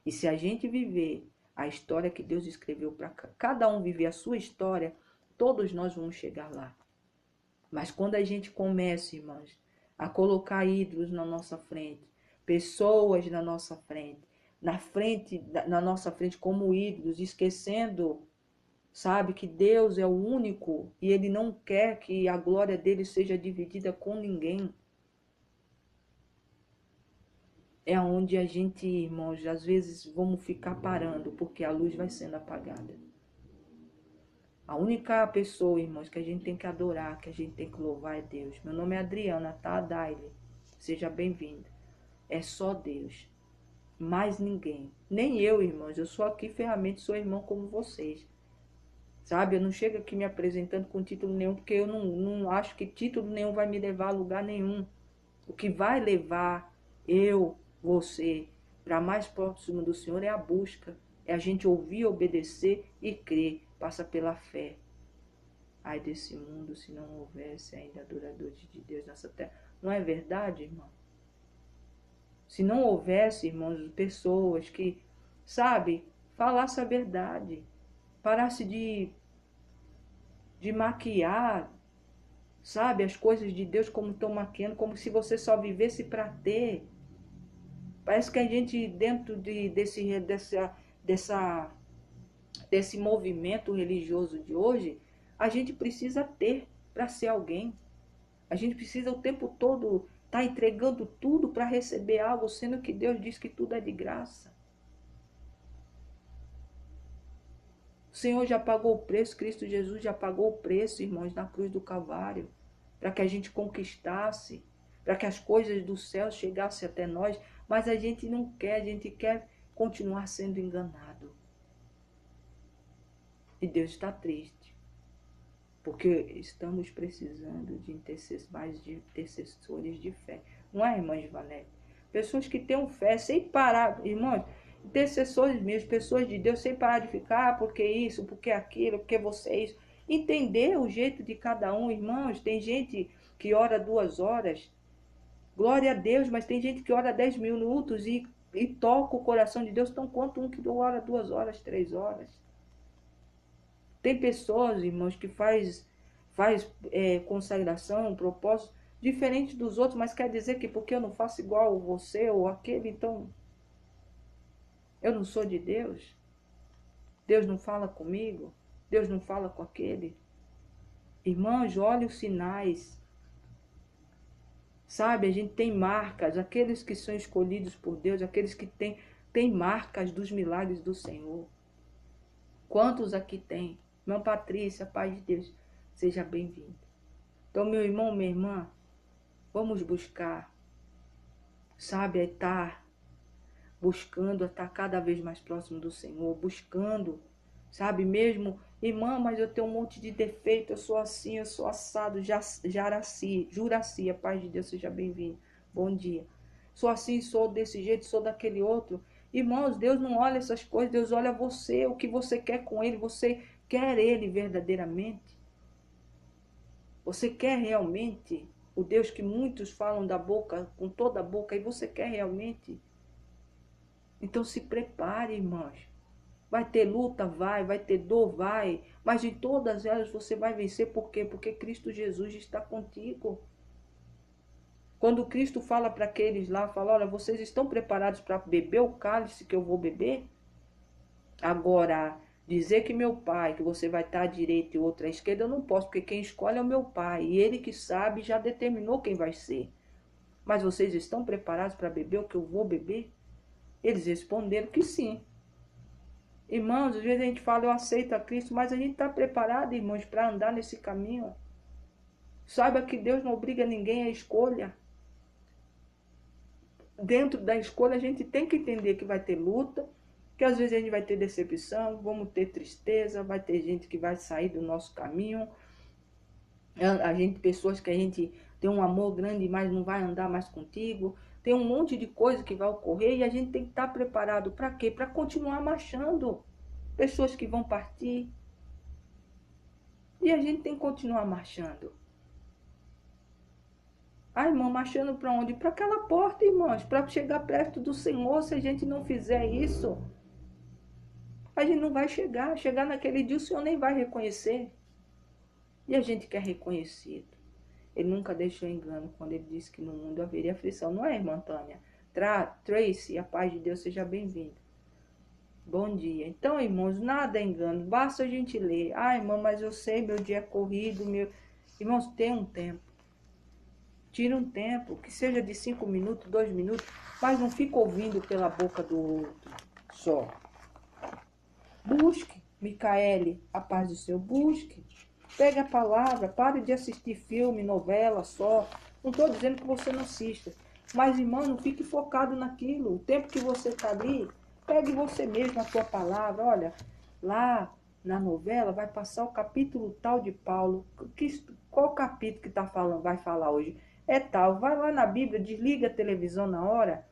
E se a gente viver a história que Deus escreveu para cada um viver a sua história, todos nós vamos chegar lá. Mas quando a gente começa, irmãos, a colocar ídolos na nossa frente, pessoas na nossa frente, na nossa frente como ídolos, esquecendo, sabe, que Deus é o único e Ele não quer que a glória dele seja dividida com ninguém. É onde a gente, irmãos, às vezes vamos ficar parando, porque a luz vai sendo apagada. A única pessoa, irmãos, que a gente tem que adorar, que a gente tem que louvar é Deus. Meu nome é Adriana, tá? Daile. Seja bem-vinda. É só Deus. Mais ninguém. Nem eu, irmãos. Eu sou aqui ferramenta, sou irmão como vocês. Sabe? Eu não chego aqui me apresentando com título nenhum, porque eu não acho que título nenhum vai me levar a lugar nenhum. O que vai levar eu, você, para mais próximo do Senhor é a busca. É a gente ouvir, obedecer e crer. Passa pela fé. Ai desse mundo se não houvesse ainda adoradores de Deus nessa terra. Não é verdade, irmão? Se não houvesse, irmãos, pessoas que, sabe, falasse a verdade, parasse de maquiar, sabe, as coisas de Deus como estão maquiando, como se você só vivesse para ter. Parece que a gente, dentro desse movimento religioso de hoje, a gente precisa ter para ser alguém. A gente precisa o tempo todo estar entregando tudo para receber algo, sendo que Deus diz que tudo é de graça. O Senhor já pagou o preço, Cristo Jesus já pagou o preço, irmãos, na cruz do Calvário, para que a gente conquistasse, para que as coisas do céu chegassem até nós, mas a gente não quer, a gente quer continuar sendo enganado. E Deus está triste, porque estamos precisando de mais de intercessores de fé. Não é, irmã Ivanete? Pessoas que tenham fé sem parar, irmãos, intercessores mesmo, pessoas de Deus sem parar de ficar, porque isso, porque aquilo, porque você é isso. Entender o jeito de cada um, irmãos. Tem gente que ora 2 horas, glória a Deus, mas tem gente que ora 10 minutos e e toca o coração de Deus, tão quanto um que ora 2 horas, 3 horas. Tem pessoas, irmãos, que faz consagração, propósito, diferente dos outros, mas quer dizer que porque eu não faço igual você ou aquele, então eu não sou de Deus? Deus não fala comigo? Deus não fala com aquele? Irmãos, olhe os sinais. Sabe, a gente tem marcas, aqueles que são escolhidos por Deus, aqueles que têm marcas dos milagres do Senhor. Quantos aqui tem? Irmã Patrícia, paz de Deus, seja bem-vindo. Então, meu irmão, minha irmã, vamos buscar, sabe, estar buscando, estar cada vez mais próximo do Senhor, buscando, sabe, mesmo, irmã, mas eu tenho um monte de defeito, eu sou assim, eu sou assado, Juraci, a paz de Deus, seja bem-vindo, bom dia. Sou assim, sou desse jeito, sou daquele outro. Irmãos, Deus não olha essas coisas, Deus olha você, o que você quer com Ele, você quer Ele verdadeiramente? Você quer realmente o Deus que muitos falam da boca, com toda a boca, e você quer realmente? Então se prepare, irmãos. Vai ter luta, vai ter dor, vai. Mas em todas elas você vai vencer. Por quê? Porque Cristo Jesus está contigo. Quando Cristo fala para aqueles lá, fala, olha, vocês estão preparados para beber o cálice que eu vou beber? Agora, dizer que meu pai, que você vai estar à direita e outra à esquerda, eu não posso, porque quem escolhe é o meu pai. E ele que sabe já determinou quem vai ser. Mas vocês estão preparados para beber o que eu vou beber? Eles responderam que sim. Irmãos, às vezes a gente fala, eu aceito a Cristo, mas a gente está preparado, irmãos, para andar nesse caminho. Saiba que Deus não obriga ninguém à escolha. Dentro da escolha a gente tem que entender que vai ter luta, que às vezes a gente vai ter decepção, vamos ter tristeza, vai ter gente que vai sair do nosso caminho. Pessoas que a gente tem um amor grande, mas não vai andar mais contigo. Tem um monte de coisa que vai ocorrer e a gente tem que estar preparado para quê? Para continuar marchando. Pessoas que vão partir. E a gente tem que continuar marchando. Ah, irmão, marchando para onde? Para aquela porta, irmãos, para chegar perto do Senhor. Se a gente não fizer isso, a gente não vai chegar. Chegar naquele dia, o Senhor nem vai reconhecer. E a gente quer reconhecido. Ele nunca deixou engano quando ele disse que no mundo haveria aflição. Não é, irmã Tânia? Tracy, a paz de Deus, seja bem-vindo. Bom dia. Então, irmãos, nada é engano. Basta a gente ler. Ah, irmão, mas eu sei, meu dia é corrido. Irmãos, tem um tempo. Tira um tempo, que seja de 5 minutos, 2 minutos, mas não fica ouvindo pela boca do outro só. Busque, Micaele, a paz do Senhor, busque. Pegue a palavra, pare de assistir filme, novela só. Não estou dizendo que você não assista, mas, irmão, não fique focado naquilo. O tempo que você está ali, pegue você mesmo a tua palavra. Olha, lá na novela vai passar o capítulo tal de Paulo. Qual capítulo que tá falando, vai falar hoje? É tal. Vai lá na Bíblia, desliga a televisão na hora,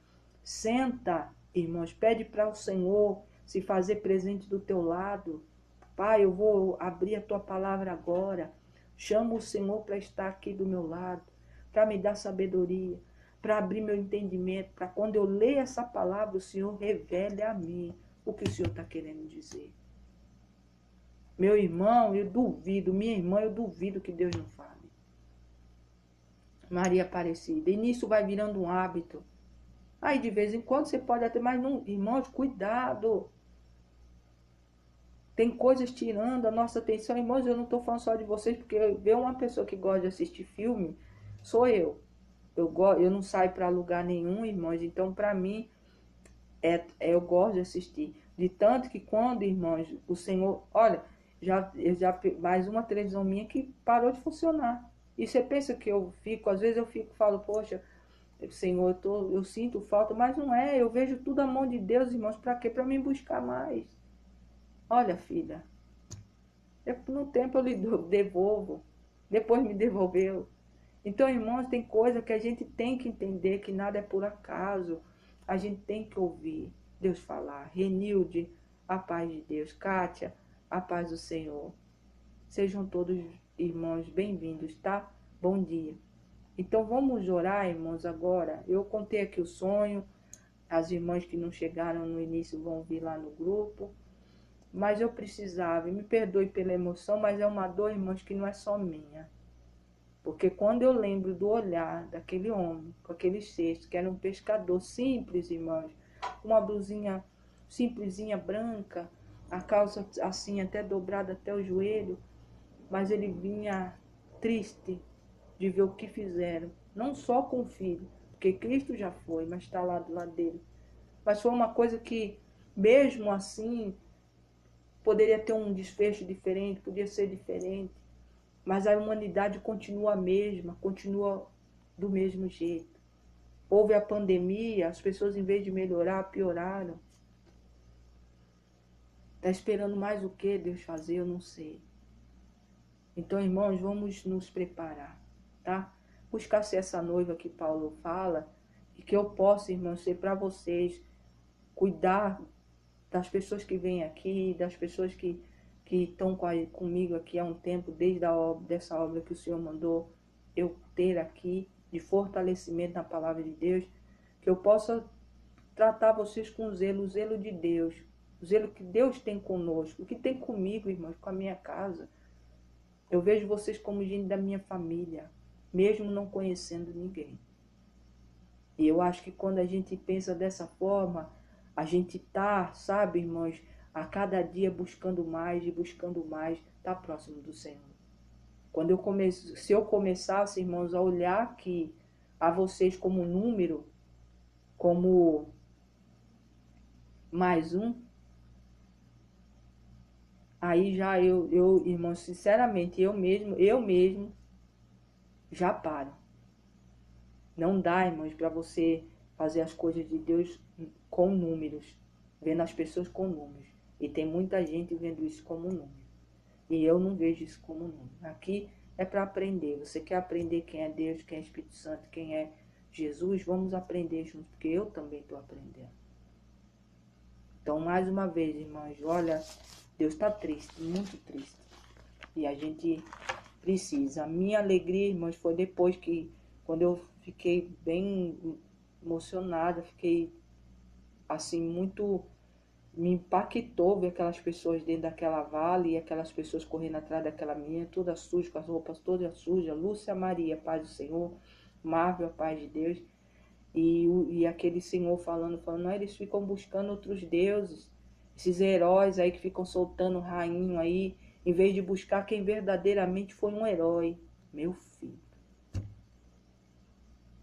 senta, irmãos, pede para o Senhor se fazer presente do teu lado. Pai, eu vou abrir a tua palavra agora. Chama o Senhor para estar aqui do meu lado, para me dar sabedoria, para abrir meu entendimento, para quando eu ler essa palavra, o Senhor revele a mim o que o Senhor está querendo dizer. Meu irmão, eu duvido, minha irmã, eu duvido que Deus não fale. Maria Aparecida. E nisso vai virando um hábito. Aí de vez em quando você pode até, mas não, irmãos, cuidado. Tem coisas tirando a nossa atenção. Irmãos, eu não estou falando só de vocês, porque ver uma pessoa que gosta de assistir filme, sou eu. Eu não saio para lugar nenhum, irmãos. Então, para mim, eu gosto de assistir. De tanto que quando, irmãos, o Senhor... Olha, mais uma televisão minha que parou de funcionar. E você pensa que eu fico... Às vezes eu falo, poxa, Senhor, eu sinto falta. Mas não é, eu vejo tudo a mão de Deus, irmãos. Para quê? Para me buscar mais. Olha, filha, no tempo eu lhe devolvo. Depois me devolveu. Então, irmãos, tem coisa que a gente tem que entender, que nada é por acaso. A gente tem que ouvir Deus falar. Renilde, a paz de Deus. Kátia, a paz do Senhor. Sejam todos, irmãos, bem-vindos, tá? Bom dia. Então, vamos orar, irmãos, agora. Eu contei aqui o sonho. As irmãs que não chegaram no início vão vir lá no grupo. Mas eu precisava, e me perdoe pela emoção, mas é uma dor, irmãos, que não é só minha. Porque quando eu lembro do olhar daquele homem, com aquele cesto, que era um pescador simples, irmãos, uma blusinha simplesinha branca, a calça assim até dobrada até o joelho, mas ele vinha triste de ver o que fizeram, não só com o filho, porque Cristo já foi, mas está lá do lado dele. Mas foi uma coisa que, mesmo assim, poderia ter um desfecho diferente, podia ser diferente, mas a humanidade continua a mesma, continua do mesmo jeito. Houve a pandemia, as pessoas em vez de melhorar, pioraram. Está esperando mais o que Deus fazer? Eu não sei. Então, irmãos, vamos nos preparar, tá? Buscar ser essa noiva que Paulo fala e que eu possa, irmãos, ser para vocês, cuidar das pessoas que vêm aqui, das pessoas que estão comigo aqui há um tempo, desde dessa obra que o Senhor mandou eu ter aqui, de fortalecimento na palavra de Deus, que eu possa tratar vocês com o zelo de Deus, o zelo que Deus tem conosco, o que tem comigo, irmãos, com a minha casa. Eu vejo vocês como gente da minha família, mesmo não conhecendo ninguém. E eu acho que quando a gente pensa dessa forma, a gente tá, sabe, irmãos, a cada dia buscando mais e buscando mais, tá próximo do Senhor. Se eu começasse, irmãos, a olhar aqui a vocês como número, como mais um, aí já irmãos, sinceramente, eu mesmo já paro. Não dá, irmãos, para você fazer as coisas de Deus com números, vendo as pessoas com números. E tem muita gente vendo isso como número. E eu não vejo isso como número. Aqui é para aprender. Você quer aprender quem é Deus, quem é Espírito Santo, quem é Jesus? Vamos aprender juntos, porque eu também estou aprendendo. Então, mais uma vez, irmãos, olha, Deus está triste, muito triste. E a gente precisa. A minha alegria, irmãos, foi depois que, quando eu fiquei bem emocionada, fiquei assim, muito, me impactou ver aquelas pessoas dentro daquela vale e aquelas pessoas correndo atrás daquela menina, toda suja, com as roupas todas sujas, Lúcia Maria, paz do Senhor, Marvel, paz de Deus, e aquele senhor falando, não, eles ficam buscando outros deuses, esses heróis aí que ficam soltando rainho aí, em vez de buscar quem verdadeiramente foi um herói, meu filho.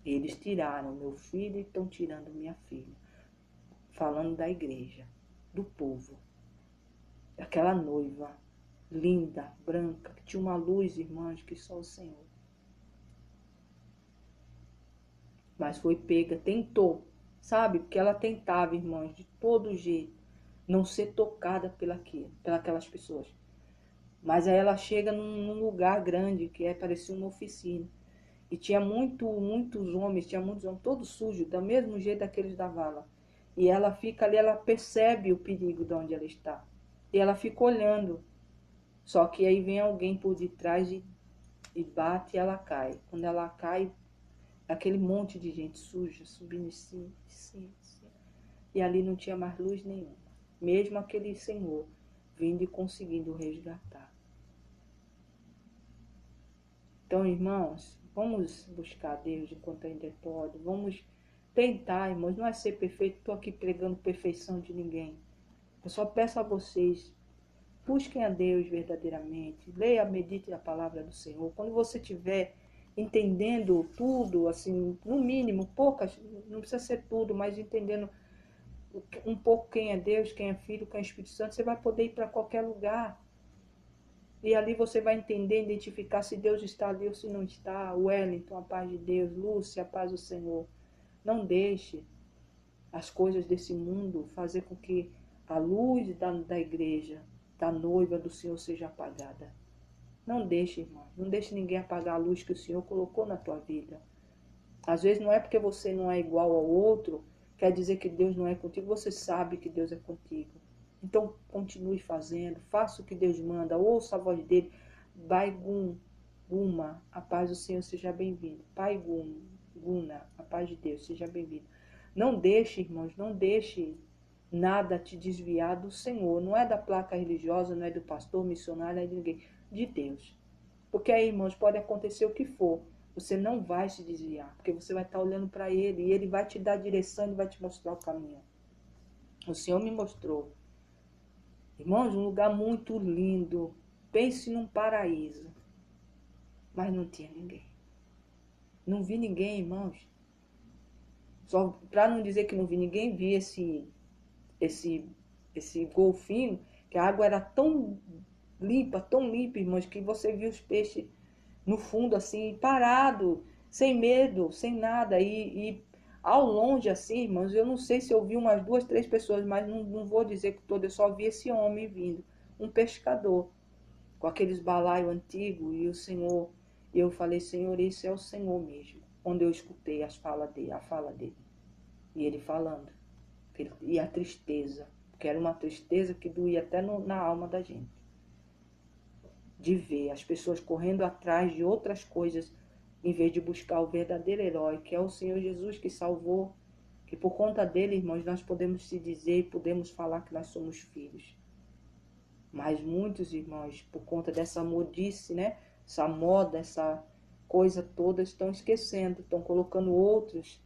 Eles tiraram meu filho e estão tirando minha filha. Falando da igreja, do povo. Daquela noiva linda, branca, que tinha uma luz, irmãos, que só o Senhor. Mas foi pega, tentou, sabe? Porque ela tentava, irmãos, de todo jeito, não ser tocada pelas pessoas. Mas aí ela chega num lugar grande, que parecia uma oficina. E tinha muitos homens, todos sujos, do mesmo jeito daqueles da vala. E ela fica ali, ela percebe o perigo de onde ela está. E ela fica olhando. Só que aí vem alguém por detrás e bate e ela cai. Quando ela cai, aquele monte de gente suja, subindo em cima. E ali não tinha mais luz nenhuma. Mesmo aquele senhor vindo e conseguindo resgatar. Então, irmãos, vamos buscar Deus enquanto ainda pode. Vamos tentar, irmãos. Não é ser perfeito. Estou aqui pregando perfeição de ninguém. Eu só peço a vocês, busquem a Deus verdadeiramente. Leia, medite a palavra do Senhor. Quando você estiver entendendo tudo, assim, no mínimo, poucas, não precisa ser tudo, mas entendendo um pouco quem é Deus, quem é Filho, quem é Espírito Santo, você vai poder ir para qualquer lugar. E ali você vai entender, identificar se Deus está ali ou se não está. Wellington, a paz de Deus. Lúcia, a paz do Senhor. Não deixe as coisas desse mundo fazer com que a luz da igreja, da noiva do Senhor, seja apagada. Não deixe, irmão. Não deixe ninguém apagar a luz que o Senhor colocou na tua vida. Às vezes não é porque você não é igual ao outro, quer dizer que Deus não é contigo. Você sabe que Deus é contigo. Então, continue fazendo, faça o que Deus manda, ouça a voz dele. Pai Guma, a paz do Senhor, seja bem-vindo. Pai Guna, a paz de Deus, seja bem-vindo. Não deixe, irmãos, não deixe nada te desviar do Senhor. Não é da placa religiosa, não é do pastor, missionário, não é de ninguém. De Deus. Porque aí, irmãos, pode acontecer o que for. Você não vai se desviar, porque você vai estar olhando para Ele e Ele vai te dar a direção, Ele vai te mostrar o caminho. O Senhor me mostrou. Irmãos, um lugar muito lindo. Pense num paraíso. Mas não tinha ninguém. Não vi ninguém, irmãos. Só para não dizer que não vi ninguém, vi esse golfinho, que a água era tão limpa, irmãos, que você viu os peixes no fundo, assim, parado, sem medo, sem nada. E ao longe, assim, irmãos, eu não sei se eu vi umas 2, 3 pessoas, mas não vou dizer que todo, eu só vi esse homem vindo, um pescador, com aqueles balaios antigos, e o Senhor, eu falei, Senhor, esse é o Senhor mesmo. Quando eu escutei a fala dele, e ele falando, e a tristeza, que era uma tristeza que doía até na alma da gente, de ver as pessoas correndo atrás de outras coisas, em vez de buscar o verdadeiro herói, que é o Senhor Jesus, que salvou, que por conta dele, irmãos, nós podemos se dizer e podemos falar que nós somos filhos. Mas muitos, irmãos, por conta dessa modice, né? Essa moda, essa coisa toda, estão esquecendo, estão colocando outros,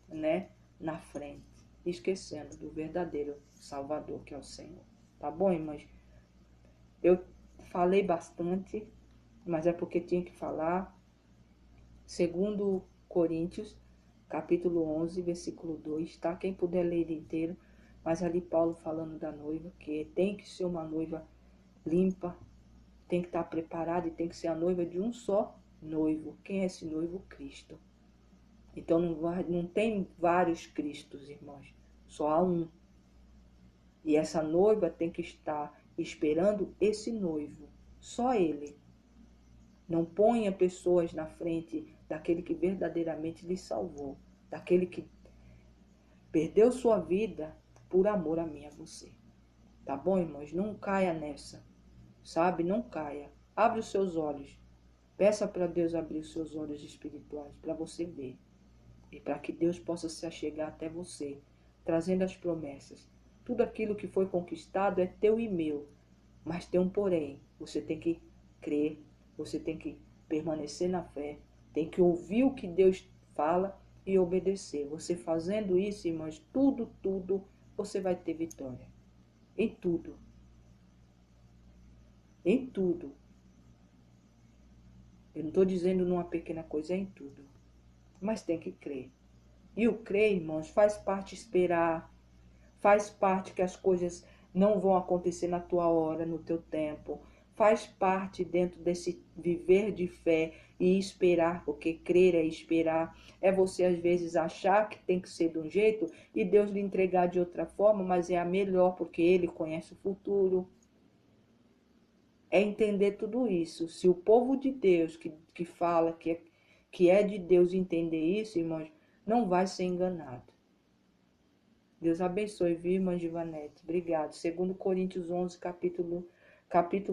né, na frente, esquecendo do verdadeiro Salvador, que é o Senhor. Tá bom, irmãos? Eu falei bastante, mas é porque tinha que falar. Segundo Coríntios, capítulo 11, versículo 2, tá? Quem puder ler ele inteiro, mas ali Paulo falando da noiva, que tem que ser uma noiva limpa, tem que estar preparada e tem que ser a noiva de um só noivo. Quem é esse noivo? Cristo. Então não tem vários Cristos, irmãos, só há um. E essa noiva tem que estar esperando esse noivo, só ele. Não ponha pessoas na frente daquele que verdadeiramente lhe salvou, daquele que perdeu sua vida por amor a mim e a você. Tá bom, irmãos? Não caia nessa, sabe? Não caia. Abre os seus olhos. Peça para Deus abrir os seus olhos espirituais para você ver. E para que Deus possa se achegar até você, trazendo as promessas. Tudo aquilo que foi conquistado é teu e meu. Mas tem um porém. Você tem que crer, você tem que permanecer na fé, tem que ouvir o que Deus fala e obedecer. Você fazendo isso, irmãos, tudo, você vai ter vitória. Em tudo. Em tudo. Eu não estou dizendo numa pequena coisa, é em tudo. Mas tem que crer. E o crer, irmãos, faz parte esperar, faz parte que as coisas não vão acontecer na tua hora, no teu tempo. Faz parte dentro desse viver de fé e esperar, porque crer é esperar. É você às vezes achar que tem que ser de um jeito e Deus lhe entregar de outra forma, mas é a melhor porque Ele conhece o futuro. É entender tudo isso. Se o povo de Deus que fala que é de Deus entender isso, irmãos, não vai ser enganado. Deus abençoe, viu, irmã Givanete? Obrigado. 2 Coríntios 11, capítulo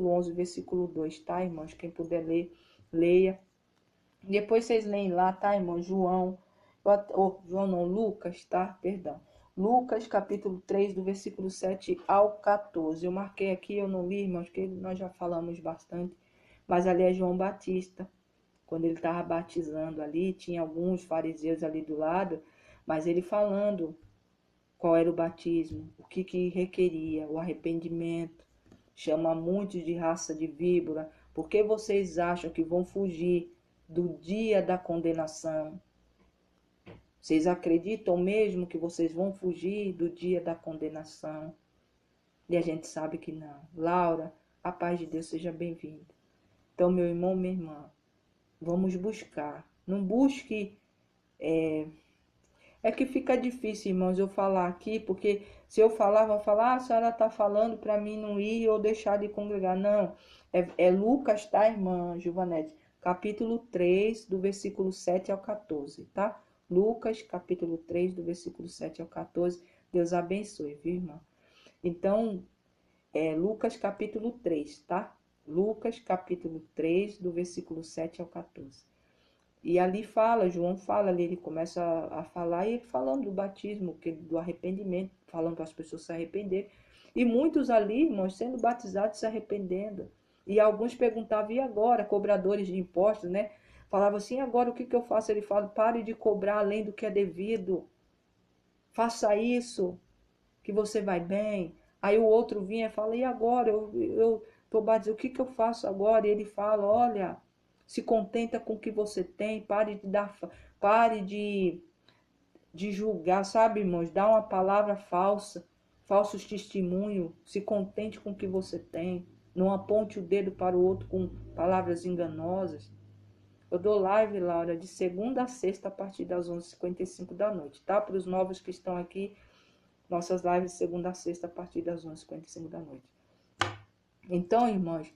11, versículo 2, tá, irmãos? Quem puder ler, leia. Depois vocês leem lá, tá, irmão? João não, Lucas, tá? Perdão. Lucas, capítulo 3, do versículo 7 ao 14. Eu marquei aqui, eu não li, irmãos, porque nós já falamos bastante. Mas ali é João Batista. Quando ele estava batizando ali, tinha alguns fariseus ali do lado, mas ele falando qual era o batismo, o que requeria, o arrependimento. Chama muitos de raça de víbora, porque vocês acham que vão fugir do dia da condenação? Vocês acreditam mesmo que vocês vão fugir do dia da condenação? E a gente sabe que não. Laura, a paz de Deus seja bem-vinda. Então, meu irmão, minha irmã, vamos buscar. Não busque... É que fica difícil, irmãos, eu falar aqui, porque se eu falar, vão falar, a senhora está falando para mim não ir ou deixar de congregar. Não, é Lucas, tá, irmã Giovanete? Capítulo 3, do versículo 7 ao 14, tá? Lucas, capítulo 3, do versículo 7 ao 14. Deus abençoe, viu, irmã? Então, Lucas, capítulo 3, tá? Lucas, capítulo 3, do versículo 7 ao 14. E ali fala, João fala ali, ele começa a falar e ele falando do batismo, do arrependimento, falando para as pessoas se arrependerem. E muitos ali, irmãos, sendo batizados, se arrependendo. E alguns perguntavam, e agora? Cobradores de impostos, né? Falavam assim, agora o que eu faço? Ele fala, pare de cobrar além do que é devido. Faça isso, que você vai bem. Aí o outro vinha e fala, e agora? Eu estou batizado, o que eu faço agora? E ele fala, olha, se contenta com o que você tem, pare de julgar, sabe, irmãos? Dá uma palavra falsa, falsos testemunhos, se contente com o que você tem. Não aponte o dedo para o outro com palavras enganosas. Eu dou live, Laura, de segunda a sexta, a partir das 11h55 da noite, tá? Para os novos que estão aqui, nossas lives de segunda a sexta, a partir das 11h55 da noite. Então, irmãos,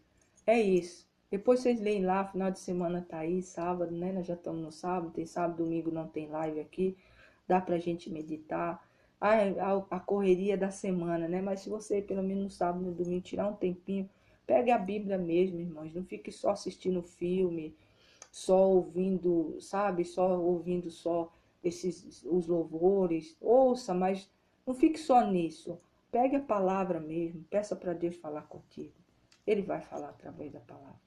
é isso. Depois vocês leem lá, final de semana tá aí, sábado, né? Nós já estamos no sábado, tem sábado, domingo não tem live aqui. Dá pra gente meditar. A correria da semana, né? Mas se você, pelo menos no sábado, no domingo, tirar um tempinho, pegue a Bíblia mesmo, irmãos. Não fique só assistindo filme, só ouvindo, sabe? Só os louvores. Ouça, mas não fique só nisso. Pegue a palavra mesmo. Peça para Deus falar contigo. Ele vai falar através da palavra.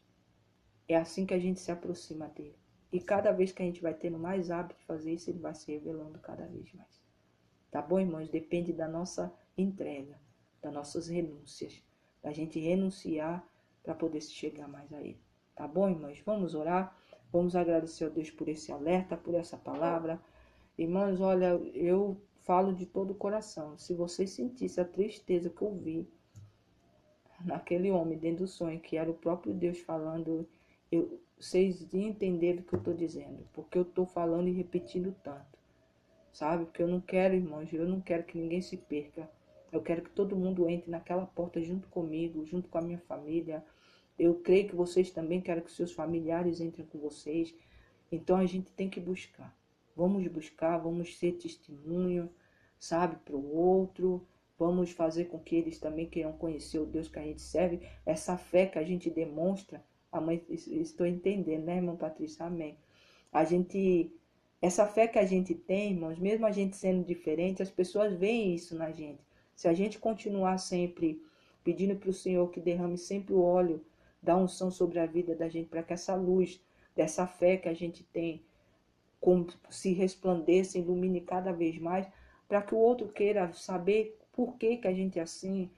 É assim que a gente se aproxima dele. E cada vez que a gente vai tendo mais hábito de fazer isso, ele vai se revelando cada vez mais. Tá bom, irmãos? Depende da nossa entrega, das nossas renúncias. Da gente renunciar para poder chegar mais a ele. Tá bom, irmãos? Vamos orar. Vamos agradecer a Deus por esse alerta, por essa palavra. Irmãos, olha, eu falo de todo o coração. Se vocês sentissem a tristeza que eu vi naquele homem dentro do sonho, que era o próprio Deus falando, vocês entenderam o que eu estou dizendo, porque eu estou falando e repetindo tanto, sabe? Porque eu não quero, irmãos, eu não quero que ninguém se perca. Eu quero que todo mundo entre naquela porta junto comigo, junto com a minha família. Eu creio que vocês também querem que seus familiares entrem com vocês. Então a gente tem que buscar. Vamos buscar, vamos ser testemunho, sabe, para o outro. Vamos fazer com que eles também queiram conhecer o Deus que a gente serve. Essa fé que a gente demonstra. A mãe, estou entendendo, né, irmã Patrícia? Amém. Essa fé que a gente tem, irmãos, mesmo a gente sendo diferente, as pessoas veem isso na gente. Se a gente continuar sempre pedindo para o Senhor que derrame sempre o óleo da unção sobre a vida da gente, para que essa luz dessa fé que a gente tem se resplandeça, ilumine cada vez mais, para que o outro queira saber por que a gente é assim,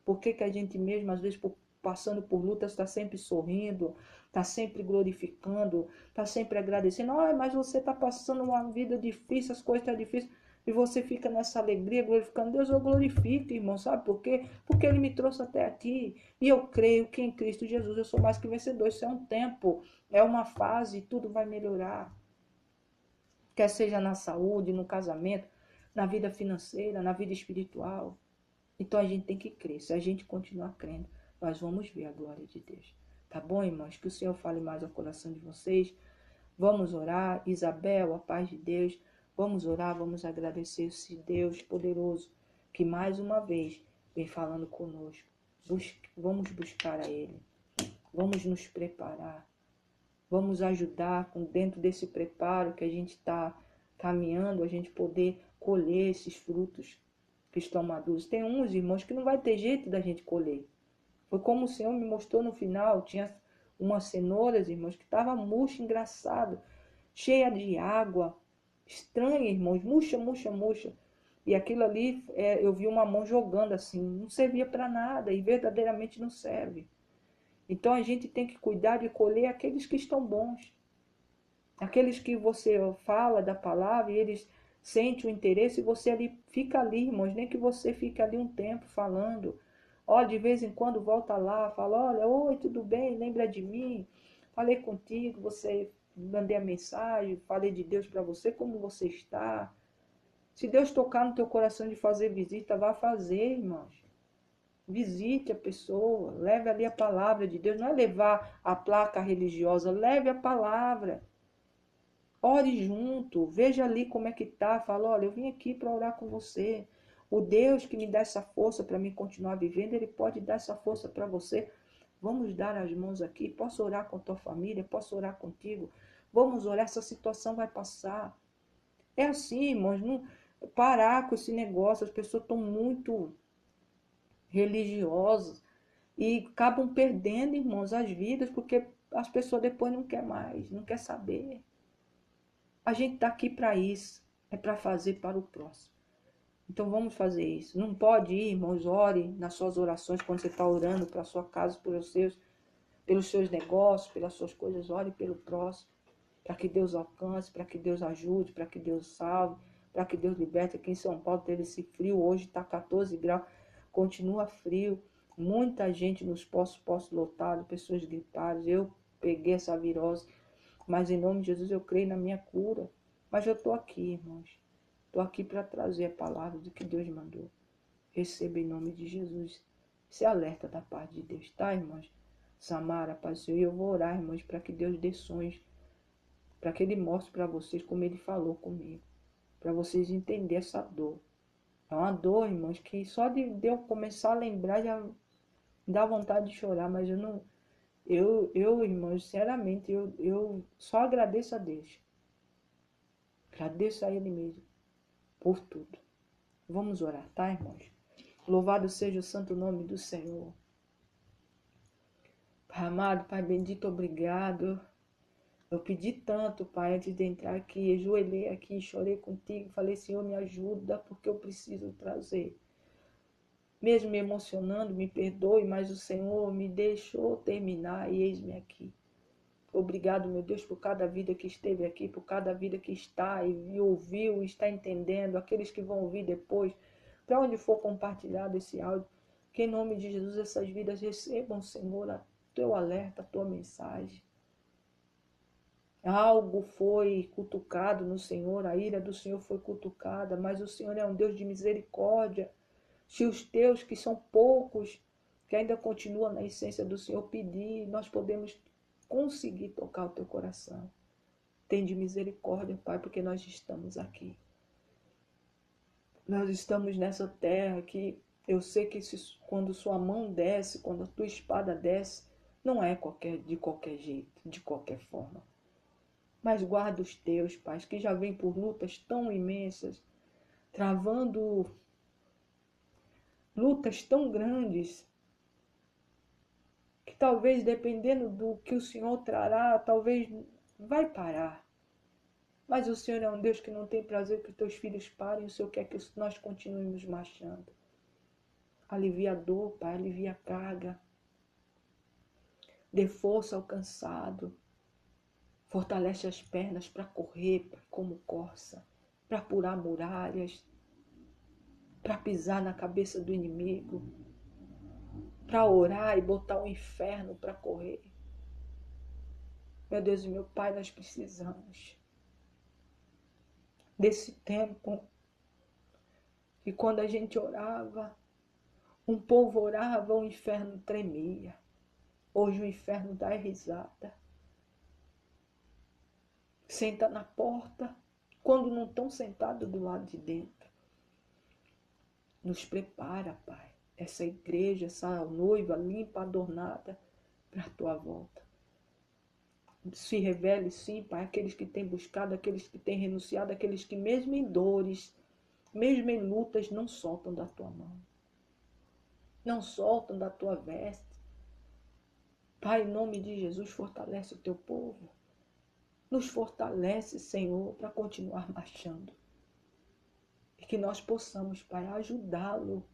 por que a gente mesmo, às vezes, passando por lutas, está sempre sorrindo, está sempre glorificando, está sempre agradecendo. Mas você está passando uma vida difícil, as coisas estão difíceis. E você fica nessa alegria, glorificando Deus. Eu glorifico, irmão, sabe por quê? Porque Ele me trouxe até aqui. E eu creio que em Cristo Jesus eu sou mais que vencedor. Isso é um tempo, é uma fase, tudo vai melhorar. Quer seja na saúde, no casamento, na vida financeira, na vida espiritual. Então a gente tem que crer. Se a gente continuar crendo, nós vamos ver a glória de Deus. Tá bom, irmãos? Que o Senhor fale mais ao coração de vocês. Vamos orar. Isabel, a paz de Deus. Vamos orar, vamos agradecer esse Deus poderoso que mais uma vez vem falando conosco. Vamos buscar a Ele. Vamos nos preparar. Vamos ajudar dentro desse preparo que a gente está caminhando, a gente poder colher esses frutos que estão maduros. Tem uns, irmãos, que não vai ter jeito da gente colher. Foi como o Senhor me mostrou no final. Tinha umas cenouras, irmãos, que estava murcha, engraçado, cheia de água, estranha, irmãos, murcha, murcha, murcha. E aquilo ali, eu vi uma mão jogando assim, não servia para nada e verdadeiramente não serve. Então a gente tem que cuidar de colher aqueles que estão bons. Aqueles que você fala da palavra e eles sentem o interesse e você ali fica ali, irmãos, nem que você fique ali um tempo falando. Olha, de vez em quando volta lá, fala, olha, oi, tudo bem? Lembra de mim? Falei contigo, você mandei a mensagem, falei de Deus para você, como você está? Se Deus tocar no teu coração de fazer visita, vá fazer, irmãos. Visite a pessoa, leve ali a palavra de Deus. Não é levar a placa religiosa, leve a palavra. Ore junto, veja ali como é que tá. Fala, olha, eu vim aqui para orar com você. O Deus que me dá essa força para mim continuar vivendo, Ele pode dar essa força para você. Vamos dar as mãos aqui. Posso orar com a tua família, posso orar contigo. Vamos orar, essa situação vai passar. É assim, irmãos, não parar com esse negócio. As pessoas estão muito religiosas e acabam perdendo, irmãos, as vidas, porque as pessoas depois não querem mais, não querem saber. A gente está aqui para isso, é para fazer para o próximo. Então vamos fazer isso. Não pode ir, irmãos, ore nas suas orações, quando você está orando para a sua casa, pelos seus negócios, pelas suas coisas, ore pelo próximo, para que Deus alcance, para que Deus ajude, para que Deus salve, para que Deus liberte. Aqui em São Paulo teve esse frio, hoje está 14 graus, continua frio. Muita gente nos postos lotados, pessoas gripadas. Eu peguei essa virose, mas em nome de Jesus eu creio na minha cura. Mas eu estou aqui, irmãos. Estou aqui para trazer a palavra do que Deus mandou. Receba em nome de Jesus. Se alerta da paz de Deus, tá, irmãos? Samara, Pai do Senhor, e eu vou orar, irmãos, para que Deus dê sonhos, para que Ele mostre para vocês como Ele falou comigo, para vocês entenderem essa dor. É uma dor, irmãos, que só de eu começar a lembrar já dá vontade de chorar, mas eu não... irmãos, sinceramente, eu só agradeço a Deus. Agradeço a Ele mesmo por tudo. Vamos orar, tá, irmãos? Louvado seja o santo nome do Senhor. Pai amado, Pai bendito, obrigado. Eu pedi tanto, Pai, antes de entrar aqui, ajoelhei aqui, chorei contigo, falei, Senhor, me ajuda, porque eu preciso trazer. Mesmo me emocionando, me perdoe, mas o Senhor me deixou terminar e eis-me aqui. Obrigado, meu Deus, por cada vida que esteve aqui, por cada vida que está e ouviu e está entendendo, aqueles que vão ouvir depois, para onde for compartilhado esse áudio, que em nome de Jesus essas vidas recebam, Senhor, o teu alerta, a tua mensagem. Algo foi cutucado no Senhor, a ira do Senhor foi cutucada, mas o Senhor é um Deus de misericórdia. Se os teus, que são poucos, que ainda continuam na essência do Senhor, pedir, nós podemos conseguir tocar o teu coração. Tem de misericórdia, Pai, porque nós estamos aqui. Nós estamos nessa terra que eu sei que quando sua mão desce, quando a tua espada desce, não é de qualquer jeito, de qualquer forma. Mas guarda os teus, Pai, que já vêm por lutas tão imensas, travando lutas tão grandes, que talvez, dependendo do que o Senhor trará, talvez vai parar. Mas o Senhor é um Deus que não tem prazer que os teus filhos parem, o Senhor quer que nós continuemos marchando. Alivia a dor, Pai, alivia a carga. Dê força ao cansado. Fortalece as pernas para correr como corça, para pular muralhas, para pisar na cabeça do inimigo, para orar e botar o inferno para correr. Meu Deus e meu Pai, nós precisamos desse tempo que quando a gente orava, um povo orava, o inferno tremia. Hoje o inferno dá risada. Senta na porta, quando não estão sentados do lado de dentro. Nos prepara, Pai, essa igreja, essa noiva limpa, adornada, para a tua volta. Se revele, sim, Pai, aqueles que têm buscado, aqueles que têm renunciado, aqueles que mesmo em dores, mesmo em lutas, não soltam da tua mão. Não soltam da tua veste. Pai, em nome de Jesus, fortalece o teu povo. Nos fortalece, Senhor, para continuar marchando. E que nós possamos, Pai, ajudá-lo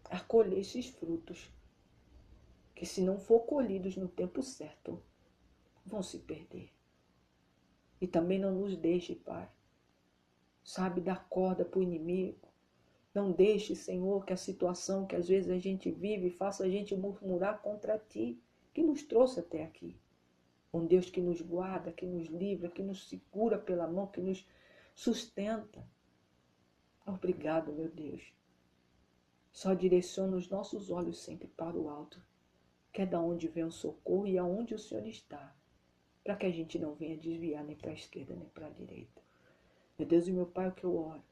a colher esses frutos. Que se não for colhidos no tempo certo, vão se perder. E também não nos deixe, Pai, sabe, dar corda para o inimigo. Não deixe, Senhor, que a situação que às vezes a gente vive faça a gente murmurar contra Ti, que nos trouxe até aqui. Um Deus que nos guarda, que nos livra, que nos segura pela mão, que nos sustenta. Obrigado, meu Deus. Só direciona os nossos olhos sempre para o alto, que é da onde vem o socorro e aonde o Senhor está, para que a gente não venha desviar nem para a esquerda nem para a direita. Meu Deus e meu Pai, o que eu oro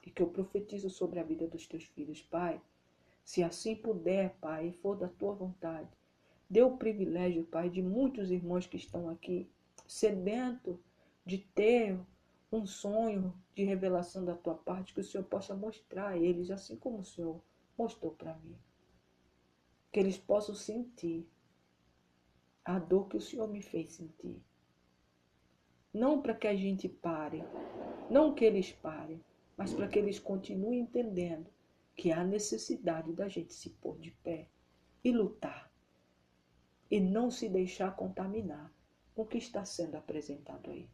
e que eu profetizo sobre a vida dos teus filhos, Pai, se assim puder, Pai, e for da tua vontade, dê o privilégio, Pai, de muitos irmãos que estão aqui, sedento de ter um sonho de revelação da tua parte, que o Senhor possa mostrar a eles, assim como o Senhor mostrou para mim. Que eles possam sentir a dor que o Senhor me fez sentir. Não para que a gente pare, não que eles parem, mas para que eles continuem entendendo que há necessidade da gente se pôr de pé e lutar. E não se deixar contaminar com o que está sendo apresentado aí.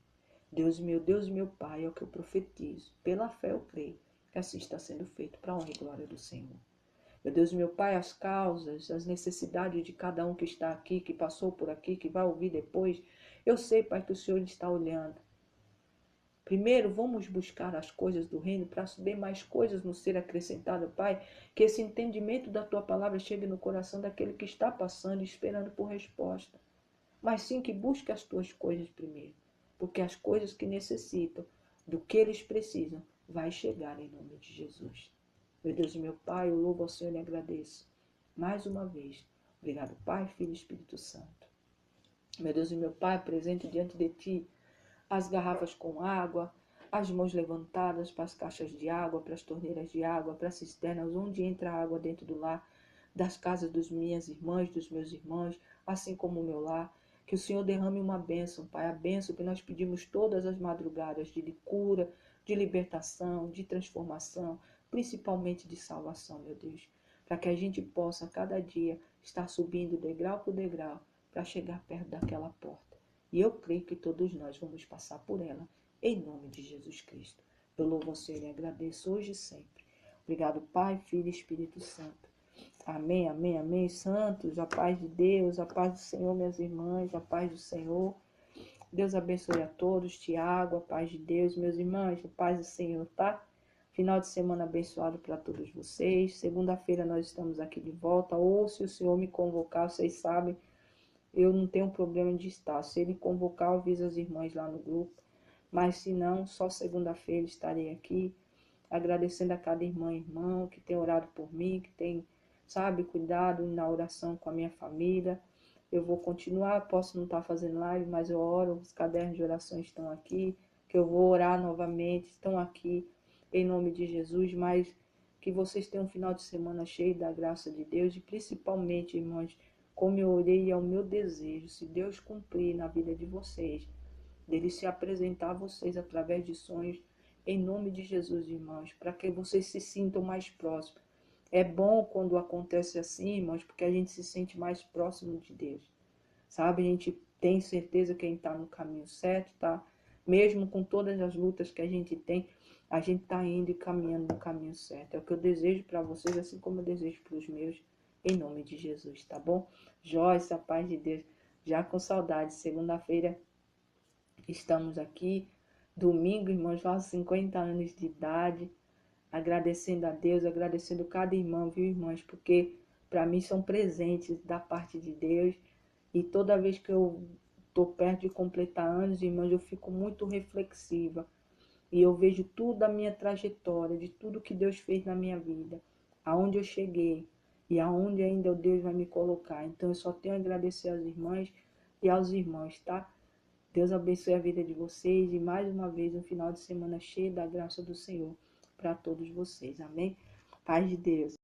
Deus meu Pai, é o que eu profetizo. Pela fé eu creio que assim está sendo feito para a honra e glória do Senhor. Meu Deus, meu Pai, as causas, as necessidades de cada um que está aqui, que passou por aqui, que vai ouvir depois, eu sei, Pai, que o Senhor está olhando. Primeiro, vamos buscar as coisas do reino para saber mais coisas nos ser acrescentadas, Pai. Que esse entendimento da Tua palavra chegue no coração daquele que está passando e esperando por resposta. Mas sim que busque as Tuas coisas primeiro. Porque as coisas que necessitam, do que eles precisam, vai chegar em nome de Jesus. Meu Deus e meu Pai, eu louvo ao Senhor e agradeço. Mais uma vez. Obrigado, Pai, Filho e Espírito Santo. Meu Deus e meu Pai, apresento diante de Ti as garrafas com água, as mãos levantadas para as caixas de água, para as torneiras de água, para as cisternas, onde entra a água dentro do lar, das casas das minhas irmãs, dos meus irmãos, assim como o meu lar. Que o Senhor derrame uma bênção, Pai, a bênção que nós pedimos todas as madrugadas, de cura, de libertação, de transformação, principalmente de salvação, meu Deus. Para que a gente possa, cada dia, estar subindo degrau por degrau, para chegar perto daquela porta. E eu creio que todos nós vamos passar por ela, em nome de Jesus Cristo. Eu louvo ao Senhor e agradeço hoje e sempre. Obrigado, Pai, Filho e Espírito Santo. Amém, amém, amém. Santos, a paz de Deus, a paz do Senhor, minhas irmãs, a paz do Senhor. Deus abençoe a todos. Tiago, a paz de Deus, meus irmãos, a paz do Senhor, tá? Final de semana abençoado para todos vocês. Segunda-feira nós estamos aqui de volta. Ou se o Senhor me convocar, vocês sabem, eu não tenho problema de estar. Se Ele convocar, eu aviso as irmãs lá no grupo. Mas se não, só segunda-feira estarei aqui, agradecendo a cada irmã e irmão que tem orado por mim, que tem, sabe, cuidado na oração com a minha família. Eu vou continuar, posso não estar fazendo live, mas eu oro, os cadernos de oração estão aqui, que eu vou orar novamente, estão aqui, em nome de Jesus, mas que vocês tenham um final de semana cheio da graça de Deus e principalmente, irmãos, como eu orei, é o meu desejo, se Deus cumprir na vida de vocês, dele se apresentar a vocês através de sonhos, em nome de Jesus, irmãos, para que vocês se sintam mais próximos. É bom quando acontece assim, irmãos, porque a gente se sente mais próximo de Deus, sabe? A gente tem certeza que a gente está no caminho certo, tá? Mesmo com todas as lutas que a gente tem, a gente está indo e caminhando no caminho certo. É o que eu desejo para vocês, assim como eu desejo para os meus, em nome de Jesus, tá bom? Joyce, a paz de Deus, já com saudade. Segunda-feira estamos aqui. Domingo, irmãos, nossos 50 anos de idade. Agradecendo a Deus, agradecendo cada irmão, viu, irmãs? Porque para mim são presentes da parte de Deus. E toda vez que eu estou perto de completar anos, irmãos, eu fico muito reflexiva. E eu vejo tudo a minha trajetória, de tudo que Deus fez na minha vida, aonde eu cheguei e aonde ainda Deus vai me colocar. Então eu só tenho a agradecer às irmãs e aos irmãos, tá? Deus abençoe a vida de vocês e mais uma vez um final de semana cheio da graça do Senhor para todos vocês. Amém? Paz de Deus.